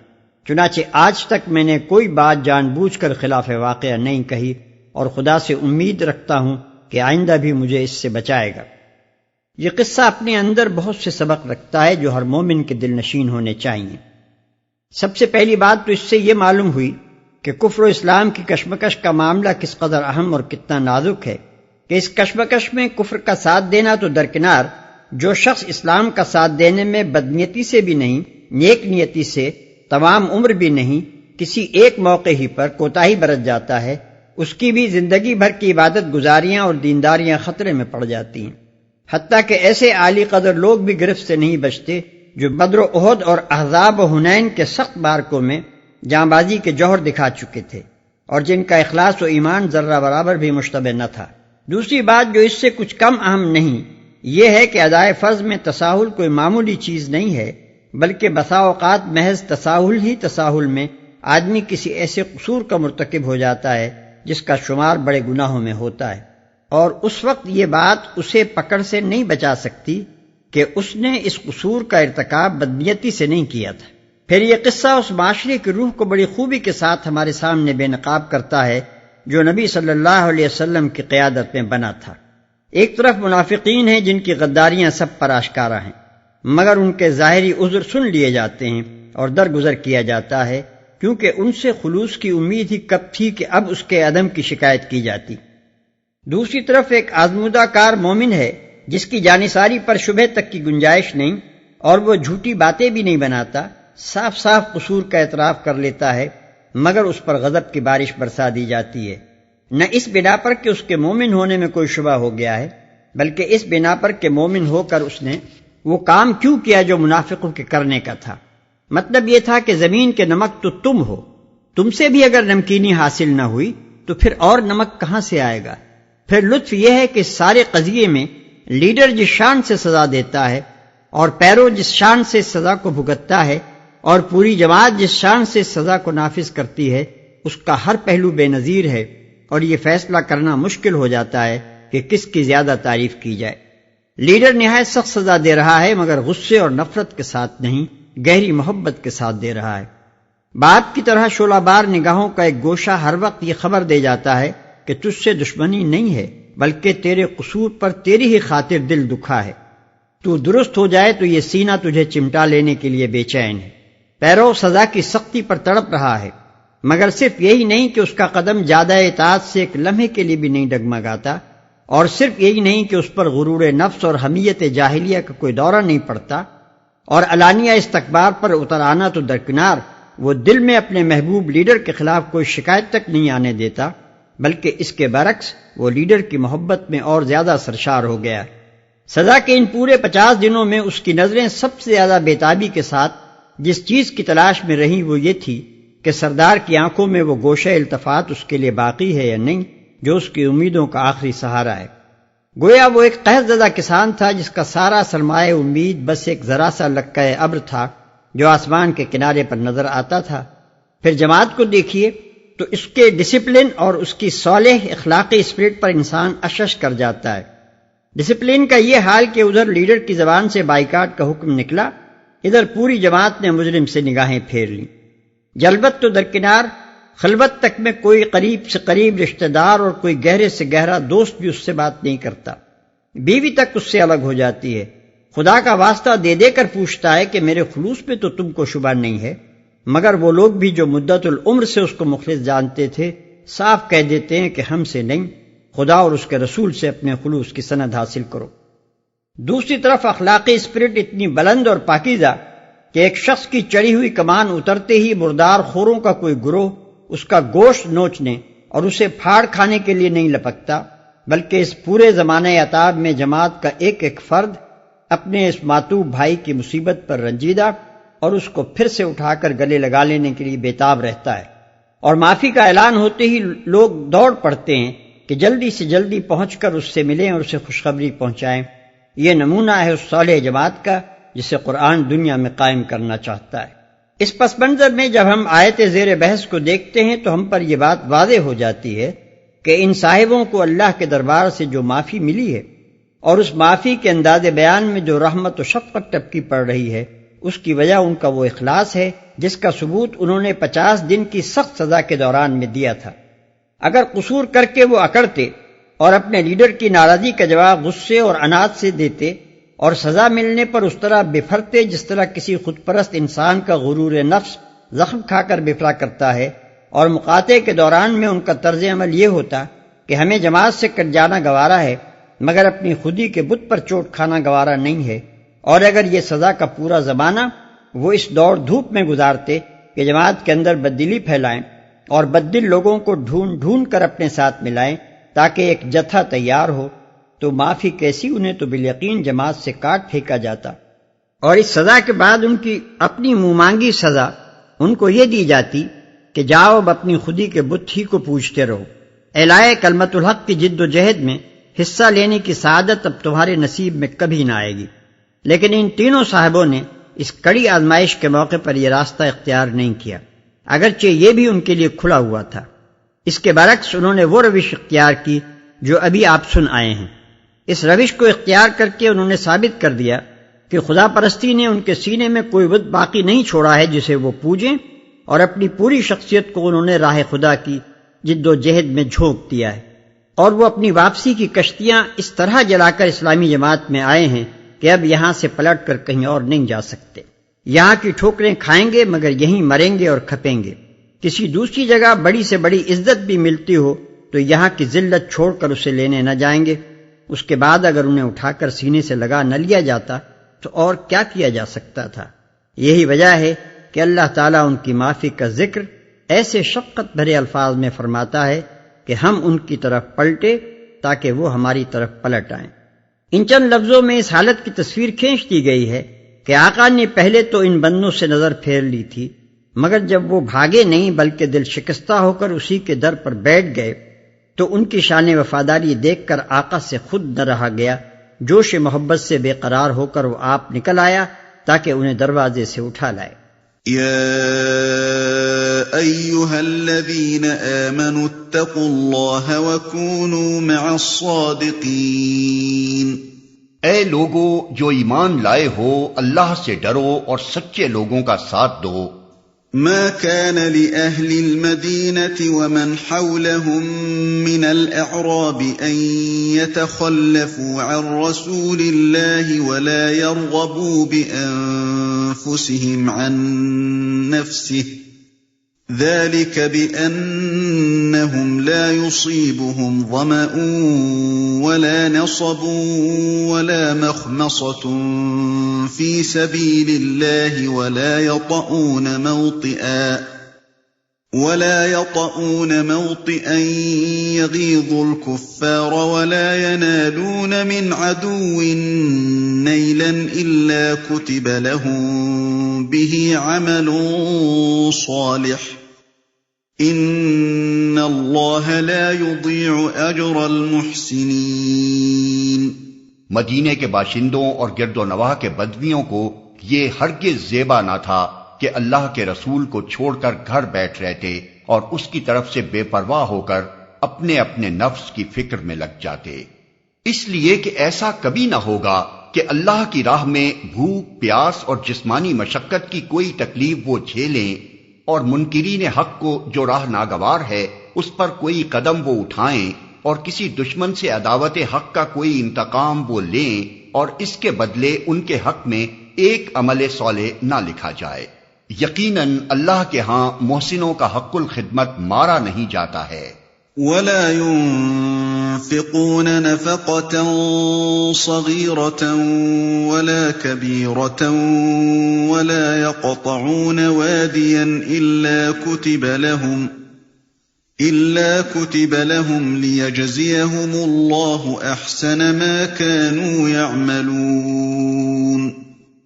چنانچہ آج تک میں نے کوئی بات جان بوجھ کر خلاف واقعہ نہیں کہی اور خدا سے امید رکھتا ہوں کہ آئندہ بھی مجھے اس سے بچائے گا۔ یہ قصہ اپنے اندر بہت سے سبق رکھتا ہے جو ہر مومن کے دل نشین ہونے چاہیے۔ سب سے پہلی بات تو اس سے یہ معلوم ہوئی کہ کفر و اسلام کی کشمکش کا معاملہ کس قدر اہم اور کتنا نازک ہے، کہ اس کشمکش میں کفر کا ساتھ دینا تو درکنار، جو شخص اسلام کا ساتھ دینے میں بدنیتی سے بھی نہیں، نیک نیتی سے تمام عمر بھی نہیں، کسی ایک موقع ہی پر کوتاہی برت جاتا ہے، اس کی بھی زندگی بھر کی عبادت گزاریاں اور دینداریاں خطرے میں پڑ جاتی ہیں۔ حتیٰ کہ ایسے عالی قدر لوگ بھی گرفت سے نہیں بچتے جو بدر و احد اور احزاب و حنین کے سخت بارکوں میں جاں بازی کے جوہر دکھا چکے تھے اور جن کا اخلاص و ایمان ذرہ برابر بھی مشتبہ نہ تھا۔ دوسری بات جو اس سے کچھ کم اہم نہیں، یہ ہے کہ ادائے فرض میں تساہل کوئی معمولی چیز نہیں ہے، بلکہ بسا اوقات محض تساہل ہی تساہل میں آدمی کسی ایسے قصور کا مرتکب ہو جاتا ہے جس کا شمار بڑے گناہوں میں ہوتا ہے، اور اس وقت یہ بات اسے پکڑ سے نہیں بچا سکتی کہ اس نے اس قصور کا ارتکاب بدنیتی سے نہیں کیا تھا۔ پھر یہ قصہ اس معاشرے کی روح کو بڑی خوبی کے ساتھ ہمارے سامنے بے نقاب کرتا ہے جو نبی صلی اللہ علیہ وسلم کی قیادت میں بنا تھا۔ ایک طرف منافقین ہیں جن کی غداریاں سب پر آشکارا ہیں، مگر ان کے ظاہری عذر سن لیے جاتے ہیں اور درگزر کیا جاتا ہے، کیونکہ ان سے خلوص کی امید ہی کب تھی کہ اب اس کے عدم کی شکایت کی جاتی۔ دوسری طرف ایک آزمودہ کار مومن ہے جس کی جانثاری پر شبہ تک کی گنجائش نہیں اور وہ جھوٹی باتیں بھی نہیں بناتا، صاف صاف قصور کا اعتراف کر لیتا ہے، مگر اس پر غضب کی بارش برسا دی جاتی ہے، نہ اس بنا پر کہ اس کے مومن ہونے میں کوئی شبہ ہو گیا ہے، بلکہ اس بنا پر کہ مومن ہو کر اس نے وہ کام کیوں کیا جو منافقوں کے کرنے کا تھا۔ مطلب یہ تھا کہ زمین کے نمک تو تم ہو، تم سے بھی اگر نمکینی حاصل نہ ہوئی تو پھر اور نمک کہاں سے آئے گا۔ پھر لطف یہ ہے کہ سارے قضیے میں لیڈر جس شان سے سزا دیتا ہے اور پیرو جس شان سے سزا کو بھگتتا ہے اور پوری جماعت جس شان سے سزا کو نافذ کرتی ہے، اس کا ہر پہلو بے نظیر ہے، اور یہ فیصلہ کرنا مشکل ہو جاتا ہے کہ کس کی زیادہ تعریف کی جائے۔ لیڈر نہایت سخت سزا دے رہا ہے، مگر غصے اور نفرت کے ساتھ نہیں، گہری محبت کے ساتھ دے رہا ہے۔ باپ کی طرح شعلہ بار نگاہوں کا ایک گوشہ ہر وقت یہ خبر دے جاتا ہے کہ تجھ سے دشمنی نہیں ہے، بلکہ تیرے قصور پر تیری ہی خاطر دل دکھا ہے۔ تو درست ہو جائے تو یہ سینہ تجھے چمٹا لینے کے لیے بے چین ہے۔ پیرو سزا کی سختی پر تڑپ رہا ہے، مگر صرف یہی نہیں کہ اس کا قدم زیادہ اطاعت سے ایک لمحے کے لیے بھی نہیں ڈگمگاتا، اور صرف یہی نہیں کہ اس پر غرور نفس اور حمیت جاہلیہ کا کوئی دورہ نہیں پڑتا، اور علانیہ استکبار پر اتر آنا تو درکنار، وہ دل میں اپنے محبوب لیڈر کے خلاف کوئی شکایت تک نہیں آنے دیتا، بلکہ اس کے برعکس وہ لیڈر کی محبت میں اور زیادہ سرشار ہو گیا۔ سزا کے ان پورے 50 دنوں میں اس کی نظریں سب سے زیادہ بےتابی کے ساتھ جس چیز کی تلاش میں رہیں وہ یہ تھی کہ سردار کی آنکھوں میں وہ گوشہ التفات اس کے لیے باقی ہے یا نہیں جو اس کی امیدوں کا آخری سہارا ہے۔ گویا وہ ایک قحط زدہ کسان تھا جس کا سارا سرمایہ امید بس ایک ذرا سا لکہ ابر تھا جو آسمان کے کنارے پر نظر آتا تھا۔ پھر جماعت کو دیکھیے تو اس کے ڈسپلن اور اس کی صالح اخلاقی اسپرٹ پر انسان اشش کر جاتا ہے۔ ڈسپلن کا یہ حال کہ ادھر لیڈر کی زبان سے بائیکاٹ کا حکم نکلا، ادھر پوری جماعت نے مجرم سے نگاہیں پھیر لیں۔ جلبت تو درکنار، خلوت تک میں کوئی قریب سے قریب رشتہ دار اور کوئی گہرے سے گہرا دوست بھی اس سے بات نہیں کرتا۔ بیوی تک اس سے الگ ہو جاتی ہے، خدا کا واسطہ دے دے کر پوچھتا ہے کہ میرے خلوص پہ تو تم کو شبہ نہیں ہے، مگر وہ لوگ بھی جو مدت العمر سے اس کو مخلص جانتے تھے صاف کہہ دیتے ہیں کہ ہم سے نہیں، خدا اور اس کے رسول سے اپنے خلوص کی سند حاصل کرو۔ دوسری طرف اخلاقی اسپرٹ اتنی بلند اور پاکیزہ کہ ایک شخص کی چڑھی ہوئی کمان اترتے ہی مردار خوروں کا کوئی گروہ اس کا گوشت نوچنے اور اسے پھاڑ کھانے کے لیے نہیں لپکتا، بلکہ اس پورے زمانہ عتاب میں جماعت کا ایک ایک فرد اپنے اس ماتوب بھائی کی مصیبت پر رنجیدہ اور اس کو پھر سے اٹھا کر گلے لگا لینے کے لیے بےتاب رہتا ہے، اور معافی کا اعلان ہوتے ہی لوگ دوڑ پڑتے ہیں کہ جلدی سے جلدی پہنچ کر اس سے ملیں اور اسے خوشخبری پہنچائیں۔ یہ نمونہ ہے اس صالح جماعت کا جسے قرآن دنیا میں قائم کرنا چاہتا ہے۔ اس پس منظر میں جب ہم آیت زیر بحث کو دیکھتے ہیں تو ہم پر یہ بات واضح ہو جاتی ہے کہ ان صاحبوں کو اللہ کے دربار سے جو معافی ملی ہے اور اس معافی کے انداز بیان میں جو رحمت و شفقت ٹپکی پڑ رہی ہے، اس کی وجہ ان کا وہ اخلاص ہے جس کا ثبوت انہوں نے 50 دن کی سخت سزا کے دوران میں دیا تھا۔ اگر قصور کر کے وہ اکڑتے اور اپنے لیڈر کی ناراضی کا جواب غصے اور عناد سے دیتے اور سزا ملنے پر اس طرح بفرتے جس طرح کسی خود پرست انسان کا غرور نفس زخم کھا کر بفرا کرتا ہے، اور مقاطعے کے دوران میں ان کا طرز عمل یہ ہوتا کہ ہمیں جماعت سے کٹ جانا گوارا ہے مگر اپنی خودی کے بت پر چوٹ کھانا گوارا نہیں ہے، اور اگر یہ سزا کا پورا زمانہ وہ اس دوڑ دھوپ میں گزارتے کہ جماعت کے اندر بددلی پھیلائیں اور بددل لوگوں کو ڈھونڈ ڈھونڈ کر اپنے ساتھ ملائیں تاکہ ایک جتھا تیار ہو، تو معافی کیسی، انہیں تو بالیقین جماعت سے کاٹ پھینکا جاتا۔ اور اس سزا کے بعد ان کی اپنی منہ مانگی سزا ان کو یہ دی جاتی کہ جاؤ اب اپنی خودی کے بت ہی کو پوجتے رہو، اعلائے کلمت الحق کی جد و جہد میں حصہ لینے کی سعادت اب تمہارے نصیب میں کبھی نہ آئے گی۔ لیکن ان تینوں صاحبوں نے اس کڑی آزمائش کے موقع پر یہ راستہ اختیار نہیں کیا، اگرچہ یہ بھی ان کے لیے کھلا ہوا تھا۔ اس کے برعکس انہوں نے وہ روش اختیار کی جو ابھی آپ سن آئے ہیں۔ اس روش کو اختیار کر کے انہوں نے ثابت کر دیا کہ خدا پرستی نے ان کے سینے میں کوئی بت باقی نہیں چھوڑا ہے جسے وہ پوجیں، اور اپنی پوری شخصیت کو انہوں نے راہ خدا کی جد و جہد میں جھونک دیا ہے، اور وہ اپنی واپسی کی کشتیاں اس طرح جلا کر اسلامی جماعت میں آئے ہیں کہ اب یہاں سے پلٹ کر کہیں اور نہیں جا سکتے۔ یہاں کی ٹھوکریں کھائیں گے مگر یہیں مریں گے اور کھپیں گے۔ کسی دوسری جگہ بڑی سے بڑی عزت بھی ملتی ہو تو یہاں کی ذلت چھوڑ کر اسے لینے نہ جائیں گے۔ اس کے بعد اگر انہیں اٹھا کر سینے سے لگا نہ لیا جاتا تو اور کیا کیا جا سکتا تھا۔ یہی وجہ ہے کہ اللہ تعالیٰ ان کی معافی کا ذکر ایسے شفقت بھرے الفاظ میں فرماتا ہے کہ ہم ان کی طرف پلٹے تاکہ وہ ہماری طرف پلٹ آئیں۔ ان چند لفظوں میں اس حالت کی تصویر کھینچ دی گئی ہے کہ آقا نے پہلے تو ان بندوں سے نظر پھیر لی تھی، مگر جب وہ بھاگے نہیں بلکہ دل شکستہ ہو کر اسی کے در پر بیٹھ گئے تو ان کی شان وفاداری دیکھ کر آقا سے خود نہ رہا گیا، جوش محبت سے بے قرار ہو کر وہ آپ نکل آیا تاکہ انہیں دروازے سے اٹھا لائے۔ يا أيها الذين آمنوا اتقوا الله وكونوا مع الصادقين۔ اے لوگو جو ایمان لائے ہو اللہ سے ڈرو اور سچے لوگوں کا ساتھ دو۔ ما كان لأهل المدينة ومن حولهم من الأعراب أن يتخلفوا عن رسول الله ولا يرغبوا بأنفسهم عن نفسه ذلك بأنهم لا يصيبهم ظمأ ولا نصب ولا مخمصة في سبيل الله ولا يطؤون موطئا يغيظ الكفار ولا ينالون من عدو نيلا إلا كتب لهم به عمل صالح إن الله لا يضيع أجر المحسنين۔ مدینے کے باشندوں اور گرد و نواح کے بدویوں کو یہ ہرگز زیبا نہ تھا کہ اللہ کے رسول کو چھوڑ کر گھر بیٹھ رہتے اور اس کی طرف سے بے پرواہ ہو کر اپنے اپنے نفس کی فکر میں لگ جاتے، اس لیے کہ ایسا کبھی نہ ہوگا کہ اللہ کی راہ میں بھوک، پیاس اور جسمانی مشقت کی کوئی تکلیف وہ جھیلیں، اور منکرین حق کو جو راہ ناگوار ہے اس پر کوئی قدم وہ اٹھائیں، اور کسی دشمن سے عداوت حق کا کوئی انتقام وہ لیں، اور اس کے بدلے ان کے حق میں ایک عمل صالح نہ لکھا جائے۔ یقیناً اللہ کے ہاں محسنوں کا حق الخدمت مارا نہیں جاتا ہے۔ ولا ينفقون نفقة صغيرة ولا كبيرة ولا يقطعون واديا إلا كتب لهم ليجزيهم الله أحسن ما كانوا يعملون۔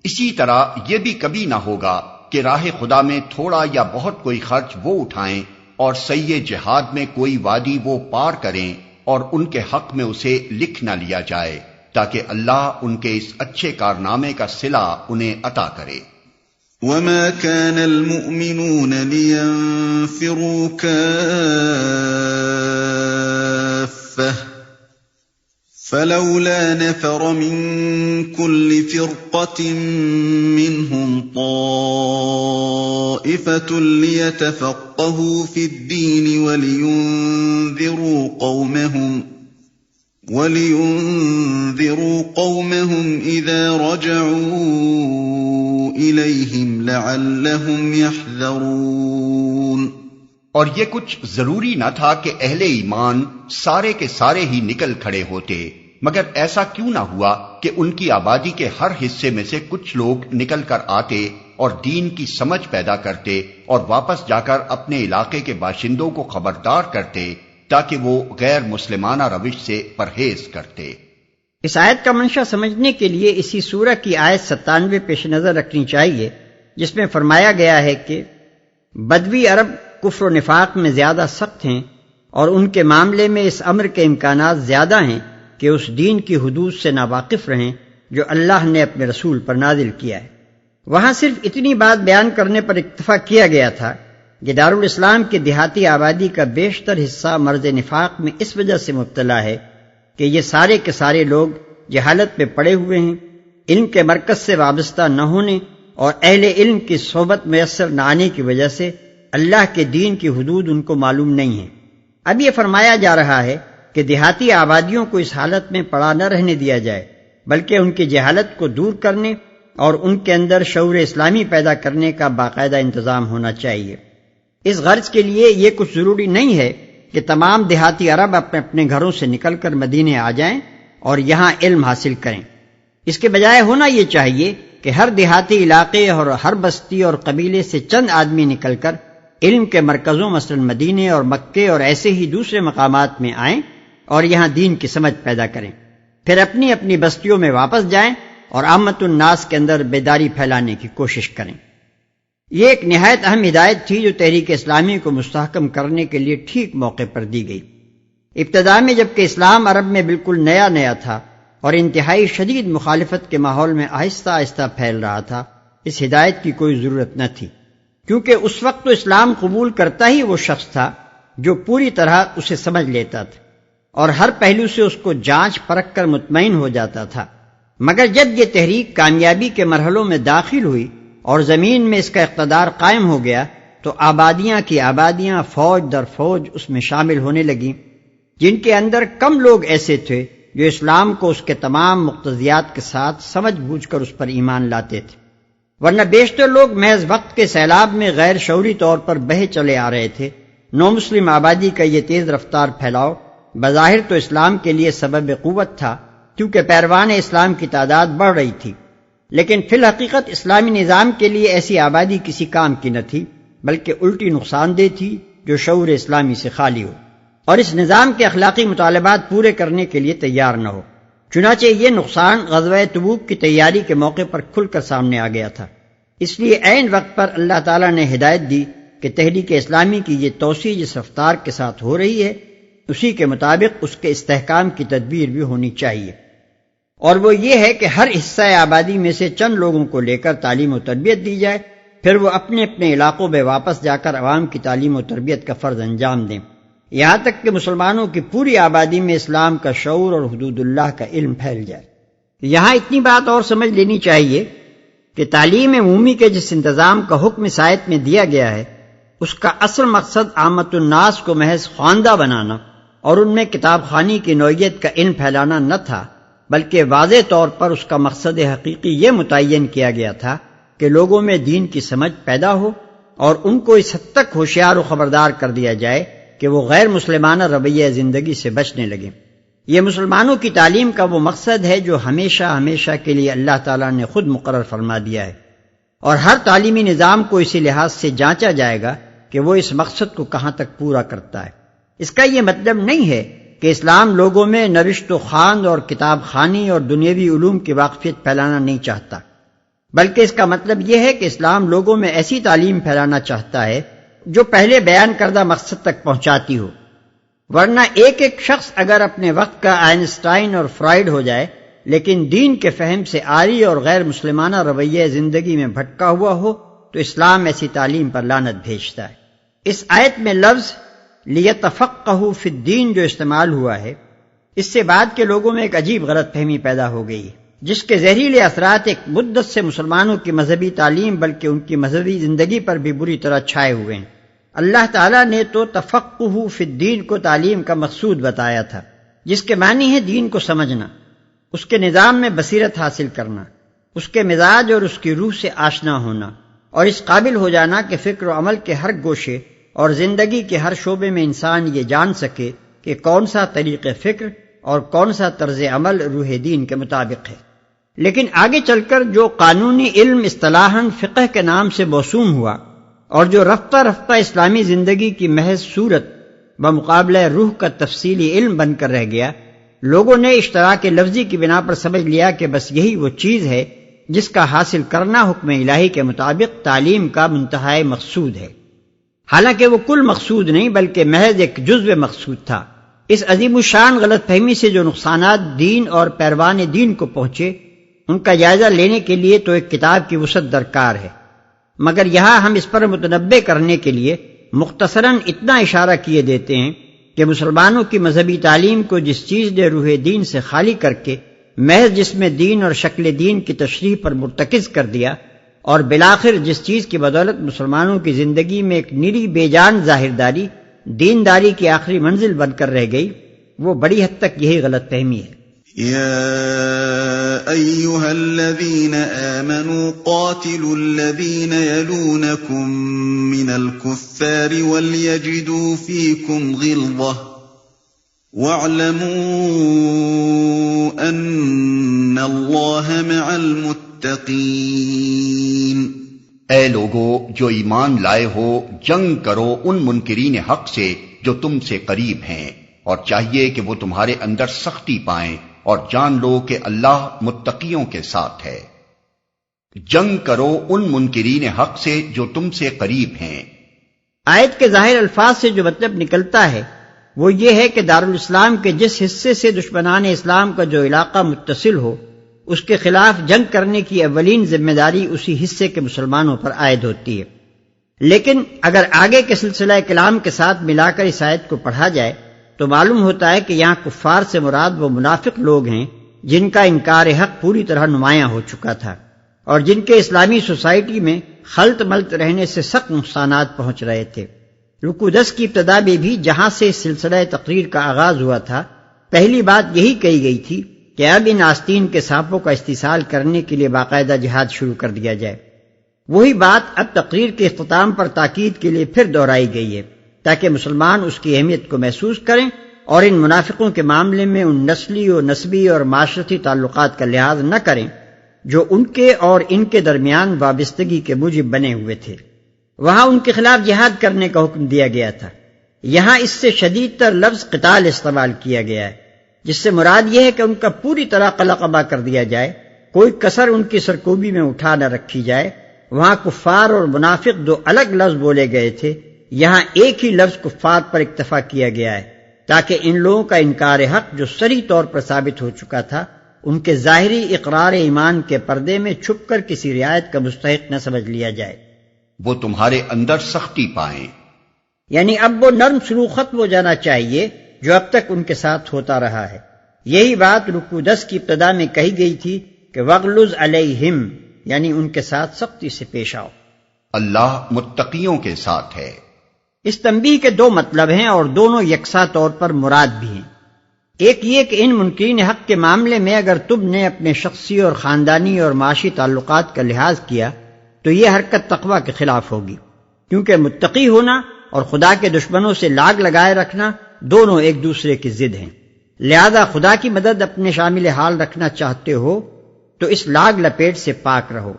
اسی طرح یہ بھی کبھی نہ ہوگا کہ راہ خدا میں تھوڑا یا بہت کوئی خرچ وہ اٹھائیں اور سعی جہاد میں کوئی وادی وہ پار کریں اور ان کے حق میں اسے لکھ نہ لیا جائے تاکہ اللہ ان کے اس اچھے کارنامے کا صلہ انہیں عطا کرے۔ وما كان المؤمنون لينفروا كافة فلولا نفر من كل فرقة منهم طائفة ليتفقهوا في الدين ولينذروا قومهم إذا رجعوا إليهم لعلهم يحذرون۔ اور یہ کچھ ضروری نہ تھا کہ اہل ایمان سارے کے سارے ہی نکل کھڑے ہوتے، مگر ایسا کیوں نہ ہوا کہ ان کی آبادی کے ہر حصے میں سے کچھ لوگ نکل کر آتے اور دین کی سمجھ پیدا کرتے اور واپس جا کر اپنے علاقے کے باشندوں کو خبردار کرتے تاکہ وہ غیر مسلمانہ روش سے پرہیز کرتے۔ اس آیت کا منشا سمجھنے کے لیے اسی سورہ کی آیت 97 پیش نظر رکھنی چاہیے، جس میں فرمایا گیا ہے کہ بدوی عرب کفر و نفاق میں زیادہ سخت ہیں اور ان کے معاملے میں اس امر کے امکانات زیادہ ہیں کہ اس دین کی حدود سے ناواقف رہیں جو اللہ نے اپنے رسول پر نازل کیا ہے۔ وہاں صرف اتنی بات بیان کرنے پر اکتفا کیا گیا تھا کہ دارالاسلام کی دیہاتی آبادی کا بیشتر حصہ مرض نفاق میں اس وجہ سے مبتلا ہے کہ یہ سارے کے سارے لوگ جہالت میں پڑے ہوئے ہیں، علم کے مرکز سے وابستہ نہ ہونے اور اہل علم کی صحبت میسر نہ آنے کی وجہ سے اللہ کے دین کی حدود ان کو معلوم نہیں ہیں۔ اب یہ فرمایا جا رہا ہے کہ دیہاتی آبادیوں کو اس حالت میں پڑا نہ رہنے دیا جائے، بلکہ ان کی جہالت کو دور کرنے اور ان کے اندر شعور اسلامی پیدا کرنے کا باقاعدہ انتظام ہونا چاہیے۔ اس غرض کے لیے یہ کچھ ضروری نہیں ہے کہ تمام دیہاتی عرب اپنے اپنے گھروں سے نکل کر مدینے آ جائیں اور یہاں علم حاصل کریں۔ اس کے بجائے ہونا یہ چاہیے کہ ہر دیہاتی علاقے اور ہر بستی اور قبیلے سے چند آدمی نکل کر علم کے مرکزوں مثلا مدینے اور مکے اور ایسے ہی دوسرے مقامات میں آئیں اور یہاں دین کی سمجھ پیدا کریں، پھر اپنی اپنی بستیوں میں واپس جائیں اور عامت الناس کے اندر بیداری پھیلانے کی کوشش کریں۔ یہ ایک نہایت اہم ہدایت تھی جو تحریک اسلامی کو مستحکم کرنے کے لیے ٹھیک موقع پر دی گئی۔ ابتدا میں جبکہ اسلام عرب میں بالکل نیا نیا تھا اور انتہائی شدید مخالفت کے ماحول میں آہستہ آہستہ پھیل رہا تھا، اس ہدایت کی کوئی ضرورت نہ تھی، کیونکہ اس وقت تو اسلام قبول کرتا ہی وہ شخص تھا جو پوری طرح اسے سمجھ لیتا تھا اور ہر پہلو سے اس کو جانچ پرکھ کر مطمئن ہو جاتا تھا۔ مگر جب یہ تحریک کامیابی کے مرحلوں میں داخل ہوئی اور زمین میں اس کا اقتدار قائم ہو گیا تو آبادیاں کی آبادیاں فوج در فوج اس میں شامل ہونے لگیں، جن کے اندر کم لوگ ایسے تھے جو اسلام کو اس کے تمام مقتضیات کے ساتھ سمجھ بوجھ کر اس پر ایمان لاتے تھے، ورنہ بیشتر لوگ محض وقت کے سیلاب میں غیر شعوری طور پر بہے چلے آ رہے تھے۔ نو مسلم آبادی کا یہ تیز رفتار پھیلاؤ بظاہر تو اسلام کے لیے سبب قوت تھا، کیونکہ پیروان اسلام کی تعداد بڑھ رہی تھی، لیکن فی الحقیقت اسلامی نظام کے لیے ایسی آبادی کسی کام کی نہ تھی، بلکہ الٹی نقصان دہ تھی جو شعور اسلامی سے خالی ہو اور اس نظام کے اخلاقی مطالبات پورے کرنے کے لیے تیار نہ ہو۔ چنانچہ یہ نقصان غزوہ تبوک کی تیاری کے موقع پر کھل کر سامنے آ گیا تھا۔ اس لیے عین وقت پر اللہ تعالیٰ نے ہدایت دی کہ تحریک اسلامی کی یہ توسیع جس رفتار کے ساتھ ہو رہی ہے اسی کے مطابق اس کے استحکام کی تدبیر بھی ہونی چاہیے، اور وہ یہ ہے کہ ہر حصہ آبادی میں سے چند لوگوں کو لے کر تعلیم و تربیت دی جائے، پھر وہ اپنے اپنے علاقوں میں واپس جا کر عوام کی تعلیم و تربیت کا فرض انجام دیں، یہاں تک کہ مسلمانوں کی پوری آبادی میں اسلام کا شعور اور حدود اللہ کا علم پھیل جائے۔ یہاں اتنی بات اور سمجھ لینی چاہیے کہ تعلیم عمومی کے جس انتظام کا حکم اس آیت میں دیا گیا ہے اس کا اصل مقصد عامت الناس کو محض خواندہ بنانا اور ان میں کتاب خوانی کی نوعیت کا علم پھیلانا نہ تھا، بلکہ واضح طور پر اس کا مقصد حقیقی یہ متعین کیا گیا تھا کہ لوگوں میں دین کی سمجھ پیدا ہو اور ان کو اس حد تک ہوشیار و خبردار کر دیا جائے کہ وہ غیر مسلمانہ رویہ زندگی سے بچنے لگیں۔ یہ مسلمانوں کی تعلیم کا وہ مقصد ہے جو ہمیشہ ہمیشہ کے لیے اللہ تعالیٰ نے خود مقرر فرما دیا ہے، اور ہر تعلیمی نظام کو اسی لحاظ سے جانچا جائے گا کہ وہ اس مقصد کو کہاں تک پورا کرتا ہے۔ اس کا یہ مطلب نہیں ہے کہ اسلام لوگوں میں نوشت و خواند اور کتاب خوانی اور دنیاوی علوم کی واقفیت پھیلانا نہیں چاہتا، بلکہ اس کا مطلب یہ ہے کہ اسلام لوگوں میں ایسی تعلیم پھیلانا چاہتا ہے جو پہلے بیان کردہ مقصد تک پہنچاتی ہو، ورنہ ایک ایک شخص اگر اپنے وقت کا آئنسٹائن اور فرائیڈ ہو جائے لیکن دین کے فہم سے عاری اور غیر مسلمانہ رویہ زندگی میں بھٹکا ہوا ہو تو اسلام ایسی تعلیم پر لعنت بھیجتا ہے۔ اس آیت میں لفظ لیتفقہوا فی الدین جو استعمال ہوا ہے، اس سے بعد کے لوگوں میں ایک عجیب غلط فہمی پیدا ہو گئی ہے جس کے زہریلے اثرات ایک مدت سے مسلمانوں کی مذہبی تعلیم بلکہ ان کی مذہبی زندگی پر بھی بری طرح چھائے ہوئے ہیں۔ اللہ تعالیٰ نے تو تفقہ فی الدین کو تعلیم کا مقصود بتایا تھا، جس کے معنی ہے دین کو سمجھنا، اس کے نظام میں بصیرت حاصل کرنا، اس کے مزاج اور اس کی روح سے آشنا ہونا، اور اس قابل ہو جانا کہ فکر و عمل کے ہر گوشے اور زندگی کے ہر شعبے میں انسان یہ جان سکے کہ کون سا طریق فکر اور کون سا طرز عمل روح دین کے مطابق ہے۔ لیکن آگے چل کر جو قانونی علم اصطلاحاً فقہ کے نام سے موسوم ہوا اور جو رفتہ رفتہ اسلامی زندگی کی محض صورت بمقابلہ روح کا تفصیلی علم بن کر رہ گیا، لوگوں نے اشتراک لفظی کی بنا پر سمجھ لیا کہ بس یہی وہ چیز ہے جس کا حاصل کرنا حکم الہی کے مطابق تعلیم کا منتہائی مقصود ہے، حالانکہ وہ کل مقصود نہیں بلکہ محض ایک جزو مقصود تھا۔ اس عظیم الشان غلط فہمی سے جو نقصانات دین اور پیروان دین کو پہنچے ان کا جائزہ لینے کے لیے تو ایک کتاب کی وسعت درکار ہے، مگر یہاں ہم اس پر متنبع کرنے کے لیے مختصراً اتنا اشارہ کیے دیتے ہیں کہ مسلمانوں کی مذہبی تعلیم کو جس چیز نے روح دین سے خالی کر کے محض جسم دین اور شکل دین کی تشریح پر مرتکز کر دیا، اور بالآخر جس چیز کی بدولت مسلمانوں کی زندگی میں ایک نری بے جان ظاہرداری دینداری کی آخری منزل بن کر رہ گئی، وہ بڑی حد تک یہی غلط فہمی ہے۔ يا أيها الذين آمنوا قاتلوا الذين يلونكم من الكفار وليجدوا فيكم غلظة واعلموا أن الله مع المتقين الْمُتَّقِينَ اے لوگو جو ایمان لائے ہو، جنگ کرو ان منکرین حق سے جو تم سے قریب ہیں، اور چاہیے کہ وہ تمہارے اندر سختی پائیں، اور جان لو کہ اللہ متقیوں کے ساتھ ہے۔ جنگ کرو ان منکرین حق سے جو تم سے قریب ہیں۔ آیت کے ظاہر الفاظ سے جو مطلب نکلتا ہے وہ یہ ہے کہ دارالاسلام کے جس حصے سے دشمنان اسلام کا جو علاقہ متصل ہو، اس کے خلاف جنگ کرنے کی اولین ذمہ داری اسی حصے کے مسلمانوں پر عائد ہوتی ہے۔ لیکن اگر آگے کے سلسلہ کلام کے ساتھ ملا کر اس آیت کو پڑھا جائے تو معلوم ہوتا ہے کہ یہاں کفار سے مراد وہ منافق لوگ ہیں جن کا انکار حق پوری طرح نمایاں ہو چکا تھا، اور جن کے اسلامی سوسائٹی میں خلط ملط رہنے سے سخت نقصانات پہنچ رہے تھے۔ رکوع 10 کی ابتدا میں بھی جہاں سے اس سلسلہ تقریر کا آغاز ہوا تھا، پہلی بات یہی کہی گئی تھی کہ اب ان آستین کے سانپوں کا استحصال کرنے کے لیے باقاعدہ جہاد شروع کر دیا جائے۔ وہی بات اب تقریر کے اختتام پر تاکید کے لیے پھر دہرائی گئی ہے تاکہ مسلمان اس کی اہمیت کو محسوس کریں اور ان منافقوں کے معاملے میں ان نسلی و نسبی اور معاشرتی تعلقات کا لحاظ نہ کریں جو ان کے اور ان کے درمیان وابستگی کے موجب بنے ہوئے تھے۔ وہاں ان کے خلاف جہاد کرنے کا حکم دیا گیا تھا، یہاں اس سے شدید تر لفظ قتال استعمال کیا گیا ہے، جس سے مراد یہ ہے کہ ان کا پوری طرح قلع قبا کر دیا جائے، کوئی کسر ان کی سرکوبی میں اٹھا نہ رکھی جائے۔ وہاں کفار اور منافق دو الگ لفظ بولے گئے تھے، یہاں ایک ہی لفظ کفار پر اکتفا کیا گیا ہے تاکہ ان لوگوں کا انکار حق جو صریح طور پر ثابت ہو چکا تھا ان کے ظاہری اقرار ایمان کے پردے میں چھپ کر کسی رعایت کا مستحق نہ سمجھ لیا جائے۔ وہ تمہارے اندر سختی پائیں، یعنی اب وہ نرم سلوک ختم ہو جانا چاہیے جو اب تک ان کے ساتھ ہوتا رہا ہے۔ یہی بات رکوع 10 کی ابتدا میں کہی گئی تھی کہ وَغْلُظْ عَلَيْهِمْ، یعنی ان کے ساتھ سختی سے پیش آؤ۔ اللہ متقیوں کے ساتھ ہے۔ اس تنبیہ کے دو مطلب ہیں اور دونوں یکساں طور پر مراد بھی ہیں۔ ایک یہ کہ ان منکرین حق کے معاملے میں اگر تم نے اپنے شخصی اور خاندانی اور معاشی تعلقات کا لحاظ کیا تو یہ حرکت تقویٰ کے خلاف ہوگی، کیونکہ متقی ہونا اور خدا کے دشمنوں سے لاگ لگائے رکھنا دونوں ایک دوسرے کی ضد ہیں۔ لہذا خدا کی مدد اپنے شامل حال رکھنا چاہتے ہو تو اس لاگ لپیٹ سے پاک رہو۔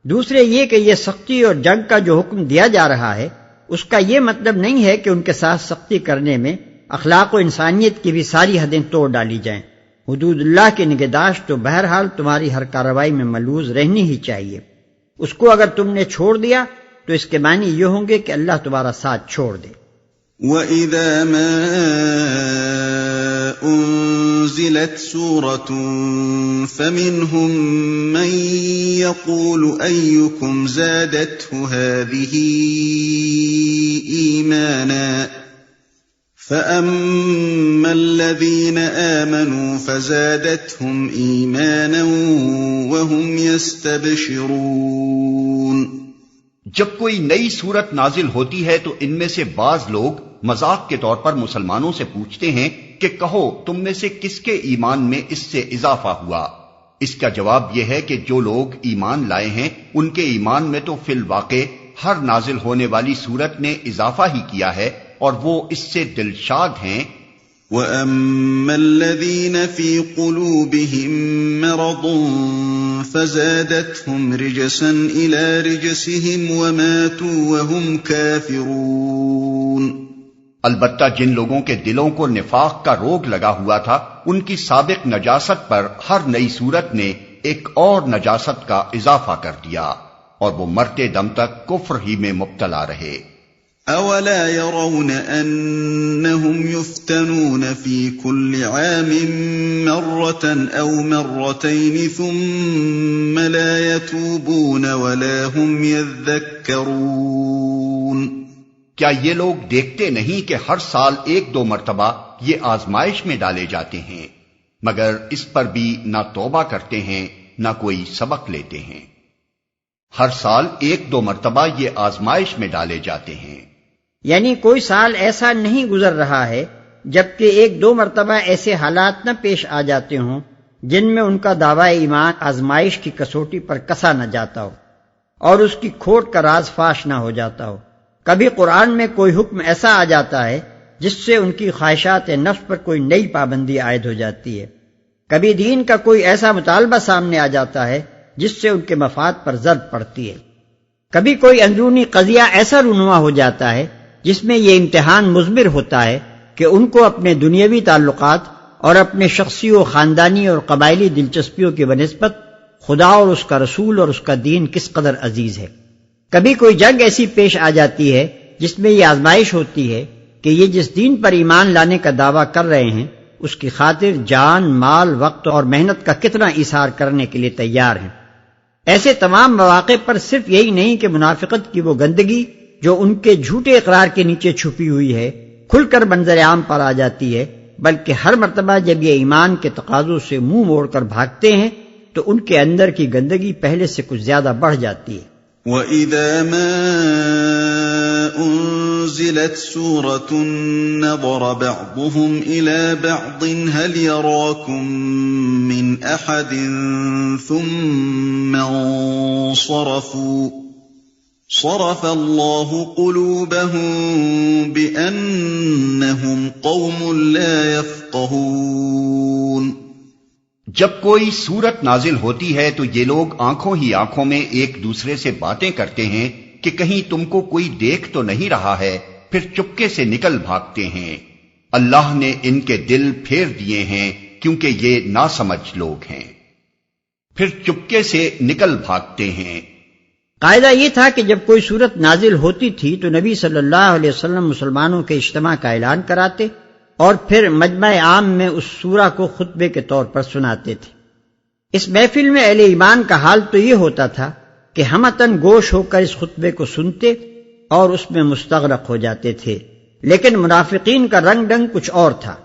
دوسرے یہ کہ یہ سختی اور جنگ کا جو حکم دیا جا رہا ہے اس کا یہ مطلب نہیں ہے کہ ان کے ساتھ سختی کرنے میں اخلاق و انسانیت کی بھی ساری حدیں توڑ ڈالی جائیں۔ حدود اللہ کی نگہداشت تو بہرحال تمہاری ہر کارروائی میں ملحوظ رہنی ہی چاہیے۔ اس کو اگر تم نے چھوڑ دیا تو اس کے معنی یہ ہوں گے کہ اللہ تمہارا ساتھ چھوڑ دے۔ وَإِذَا مَا أُنزِلَتْ سُورَةٌ فَمِنْهُمْ مَنْ يَقُولُ أَيُّكُمْ زَادَتْهُ هَذِهِ إِيمَانًا فَأَمَّا الَّذِينَ آمَنُوا فَزَادَتْهُمْ إِيمَانًا وَهُمْ يَسْتَبْشِرُونَ۔ جب کوئی نئی صورت نازل ہوتی ہے تو ان میں سے بعض لوگ مذاق کے طور پر مسلمانوں سے پوچھتے ہیں کہ کہو تم میں سے کس کے ایمان میں اس سے اضافہ ہوا؟ اس کا جواب یہ ہے کہ جو لوگ ایمان لائے ہیں ان کے ایمان میں تو فی الواقع ہر نازل ہونے والی صورت نے اضافہ ہی کیا ہے اور وہ اس سے دلشاد ہیں۔ وَأَمَّا الَّذِينَ فِي قُلُوبِهِم مَّرَضٌ فَزَادَتْهُمْ رِجْسًا إِلَى رِجْسِهِمْ وَمَاتُوا وَهُمْ كَافِرُونَ۔ البتہ جن لوگوں کے دلوں کو نفاق کا روگ لگا ہوا تھا ان کی سابق نجاست پر ہر نئی صورت نے ایک اور نجاست کا اضافہ کر دیا اور وہ مرتے دم تک کفر ہی میں مبتلا رہے۔ أَوَلَا يَرَوْنَ أَنَّهُمْ يُفْتَنُونَ فِي كُلِّ عَامٍ مَّرَّةً أَوْ مَرَّتَيْنِ ثُمَّ لَا يَتُوبُونَ وَلَا هُمْ يَذَّكَّرُونَ۔ کیا یہ لوگ دیکھتے نہیں کہ ہر سال ایک دو مرتبہ یہ آزمائش میں ڈالے جاتے ہیں مگر اس پر بھی نہ توبہ کرتے ہیں نہ کوئی سبق لیتے ہیں؟ ہر سال ایک دو مرتبہ یہ آزمائش میں ڈالے جاتے ہیں، یعنی کوئی سال ایسا نہیں گزر رہا ہے جبکہ ایک دو مرتبہ ایسے حالات نہ پیش آ جاتے ہوں جن میں ان کا دعویٰ ایمان آزمائش کی کسوٹی پر کسا نہ جاتا ہو اور اس کی کھوٹ کا راز فاش نہ ہو جاتا ہو۔ کبھی قرآن میں کوئی حکم ایسا آ جاتا ہے جس سے ان کی خواہشات نفس پر کوئی نئی پابندی عائد ہو جاتی ہے، کبھی دین کا کوئی ایسا مطالبہ سامنے آ جاتا ہے جس سے ان کے مفاد پر ضرب پڑتی ہے۔ کبھی کوئی اندرونی قضیہ ایسا رونما ہو جاتا ہے جس میں یہ امتحان مضمر ہوتا ہے کہ ان کو اپنے دنیاوی تعلقات اور اپنے شخصی و خاندانی اور قبائلی دلچسپیوں کی بنسبت خدا اور اس کا رسول اور اس کا دین کس قدر عزیز ہے۔ کبھی کوئی جنگ ایسی پیش آ جاتی ہے جس میں یہ آزمائش ہوتی ہے کہ یہ جس دین پر ایمان لانے کا دعویٰ کر رہے ہیں اس کی خاطر جان، مال، وقت اور محنت کا کتنا ایثار کرنے کے لیے تیار ہیں۔ ایسے تمام مواقع پر صرف یہی نہیں کہ منافقت کی وہ گندگی جو ان کے جھوٹے اقرار کے نیچے چھپی ہوئی ہے کھل کر منظر عام پر آ جاتی ہے، بلکہ ہر مرتبہ جب یہ ایمان کے تقاضوں سے منہ موڑ کر بھاگتے ہیں تو ان کے اندر کی گندگی پہلے سے کچھ زیادہ بڑھ جاتی ہے۔ وَإِذَا مَا أُنزِلَتْ سُورَةٌ نَظَرَ بَعْضُهُمْ إِلَى بَعْضٍ هَلْ يَرَاكُمْ مِنْ أَحَدٍ ثُمَّ انصَرَفُوا صَرَفَ اللَّهُ قُلُوبَهُم بِأَنَّهُمْ قَوْمٌ لَا يَفْقَهُونَ۔ جب کوئی سورت نازل ہوتی ہے تو یہ لوگ آنکھوں ہی آنکھوں میں ایک دوسرے سے باتیں کرتے ہیں کہ کہیں تم کو کوئی دیکھ تو نہیں رہا ہے، پھر چپکے سے نکل بھاگتے ہیں۔ اللہ نے ان کے دل پھیر دیے ہیں کیونکہ یہ ناسمجھ لوگ ہیں، پھر چپکے سے نکل بھاگتے ہیں۔ قاعدہ یہ تھا کہ جب کوئی سورت نازل ہوتی تھی تو نبی صلی اللہ علیہ وسلم مسلمانوں کے اجتماع کا اعلان کراتے اور پھر مجمع عام میں اس سورہ کو خطبے کے طور پر سناتے تھے۔ اس محفل میں اہل ایمان کا حال تو یہ ہوتا تھا کہ ہمتن گوش ہو کر اس خطبے کو سنتے اور اس میں مستغرق ہو جاتے تھے، لیکن منافقین کا رنگ ڈنگ کچھ اور تھا۔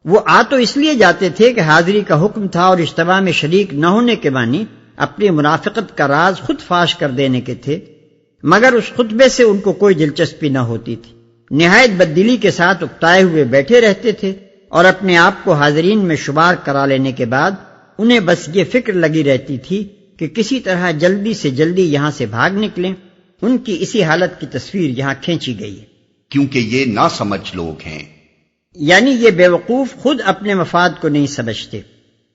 وہ آ تو اس لیے جاتے تھے کہ حاضری کا حکم تھا اور اجتماع میں شریک نہ ہونے کے معنی اپنی منافقت کا راز خود فاش کر دینے کے تھے، مگر اس خطبے سے ان کو کوئی دلچسپی نہ ہوتی تھی۔ نہایت بددلی کے ساتھ اکتائے ہوئے بیٹھے رہتے تھے اور اپنے آپ کو حاضرین میں شمار کرا لینے کے بعد انہیں بس یہ فکر لگی رہتی تھی کہ کسی طرح جلدی سے جلدی یہاں سے بھاگ نکلیں۔ ان کی اسی حالت کی تصویر یہاں کھینچی گئی ہے، کیونکہ یہ ناسمجھ لوگ ہیں، یعنی یہ بیوقوف خود اپنے مفاد کو نہیں سمجھتے،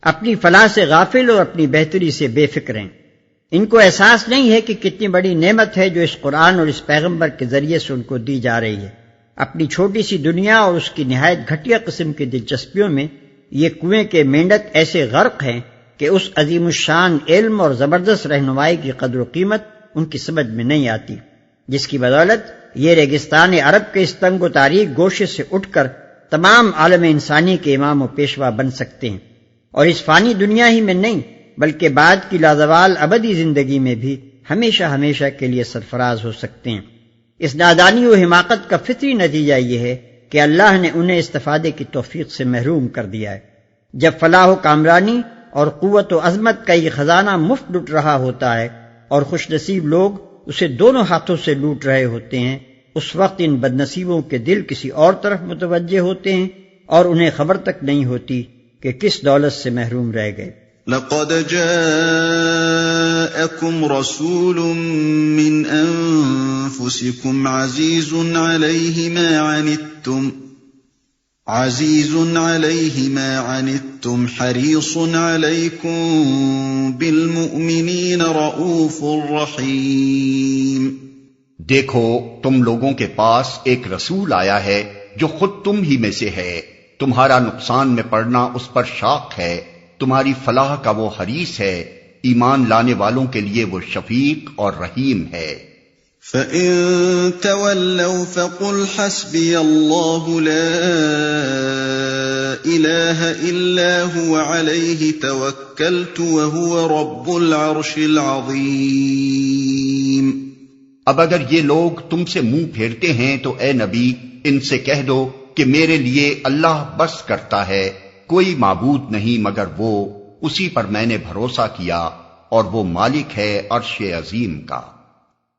اپنی فلاح سے غافل اور اپنی بہتری سے بے فکر ہیں۔ ان کو احساس نہیں ہے کہ کتنی بڑی نعمت ہے جو اس قرآن اور اس پیغمبر کے ذریعے سے ان کو دی جا رہی ہے۔ اپنی چھوٹی سی دنیا اور اس کی نہایت گھٹیا قسم کی دلچسپیوں میں یہ کنویں کے مینڈک ایسے غرق ہیں کہ اس عظیم الشان علم اور زبردست رہنمائی کی قدر و قیمت ان کی سمجھ میں نہیں آتی، جس کی بدولت یہ ریگستان عرب کے اس تنگ و تاریک گوشے سے اٹھ کر تمام عالم انسانی کے امام و پیشوا بن سکتے ہیں، اور اس فانی دنیا ہی میں نہیں بلکہ بعد کی لازوال ابدی زندگی میں بھی ہمیشہ ہمیشہ کے لیے سرفراز ہو سکتے ہیں۔ اس نادانی و حماقت کا فطری نتیجہ یہ ہے کہ اللہ نے انہیں استفادے کی توفیق سے محروم کر دیا ہے۔ جب فلاح و کامرانی اور قوت و عظمت کا یہ خزانہ مفت لٹ رہا ہوتا ہے اور خوش نصیب لوگ اسے دونوں ہاتھوں سے لوٹ رہے ہوتے ہیں، اس وقت ان بد نصیبوں کے دل کسی اور طرف متوجہ ہوتے ہیں اور انہیں خبر تک نہیں ہوتی کہ کس دولت سے محروم رہ گئے۔ لقد جاءكم رسول من أنفسكم عزيز عليه ما عنتم حريص عليكم بالمؤمنين رؤوف رحيم۔ دیکھو تم لوگوں کے پاس ایک رسول آیا ہے جو خود تم ہی میں سے ہے، تمہارا نقصان میں پڑنا اس پر شاق ہے، تمہاری فلاح کا وہ حریص ہے، ایمان لانے والوں کے لیے وہ شفیق اور رحیم ہے۔ فَإِن تَوَلَّوْا فَقُلْ حَسْبِيَ اللَّهُ لَا إِلَٰهَ إِلَّا هُوَ عَلَيْهِ تَوَكَّلْتُ وَهُوَ رَبُّ الْعَرْشِ الْعَظِيمِ۔ اب اگر یہ لوگ تم سے منہ پھیرتے ہیں تو اے نبی ان سے کہہ دو کہ میرے لیے اللہ بس کرتا ہے، کوئی معبود نہیں مگر وہ، اسی پر میں نے بھروسہ کیا اور وہ مالک ہے عرش عظیم کا۔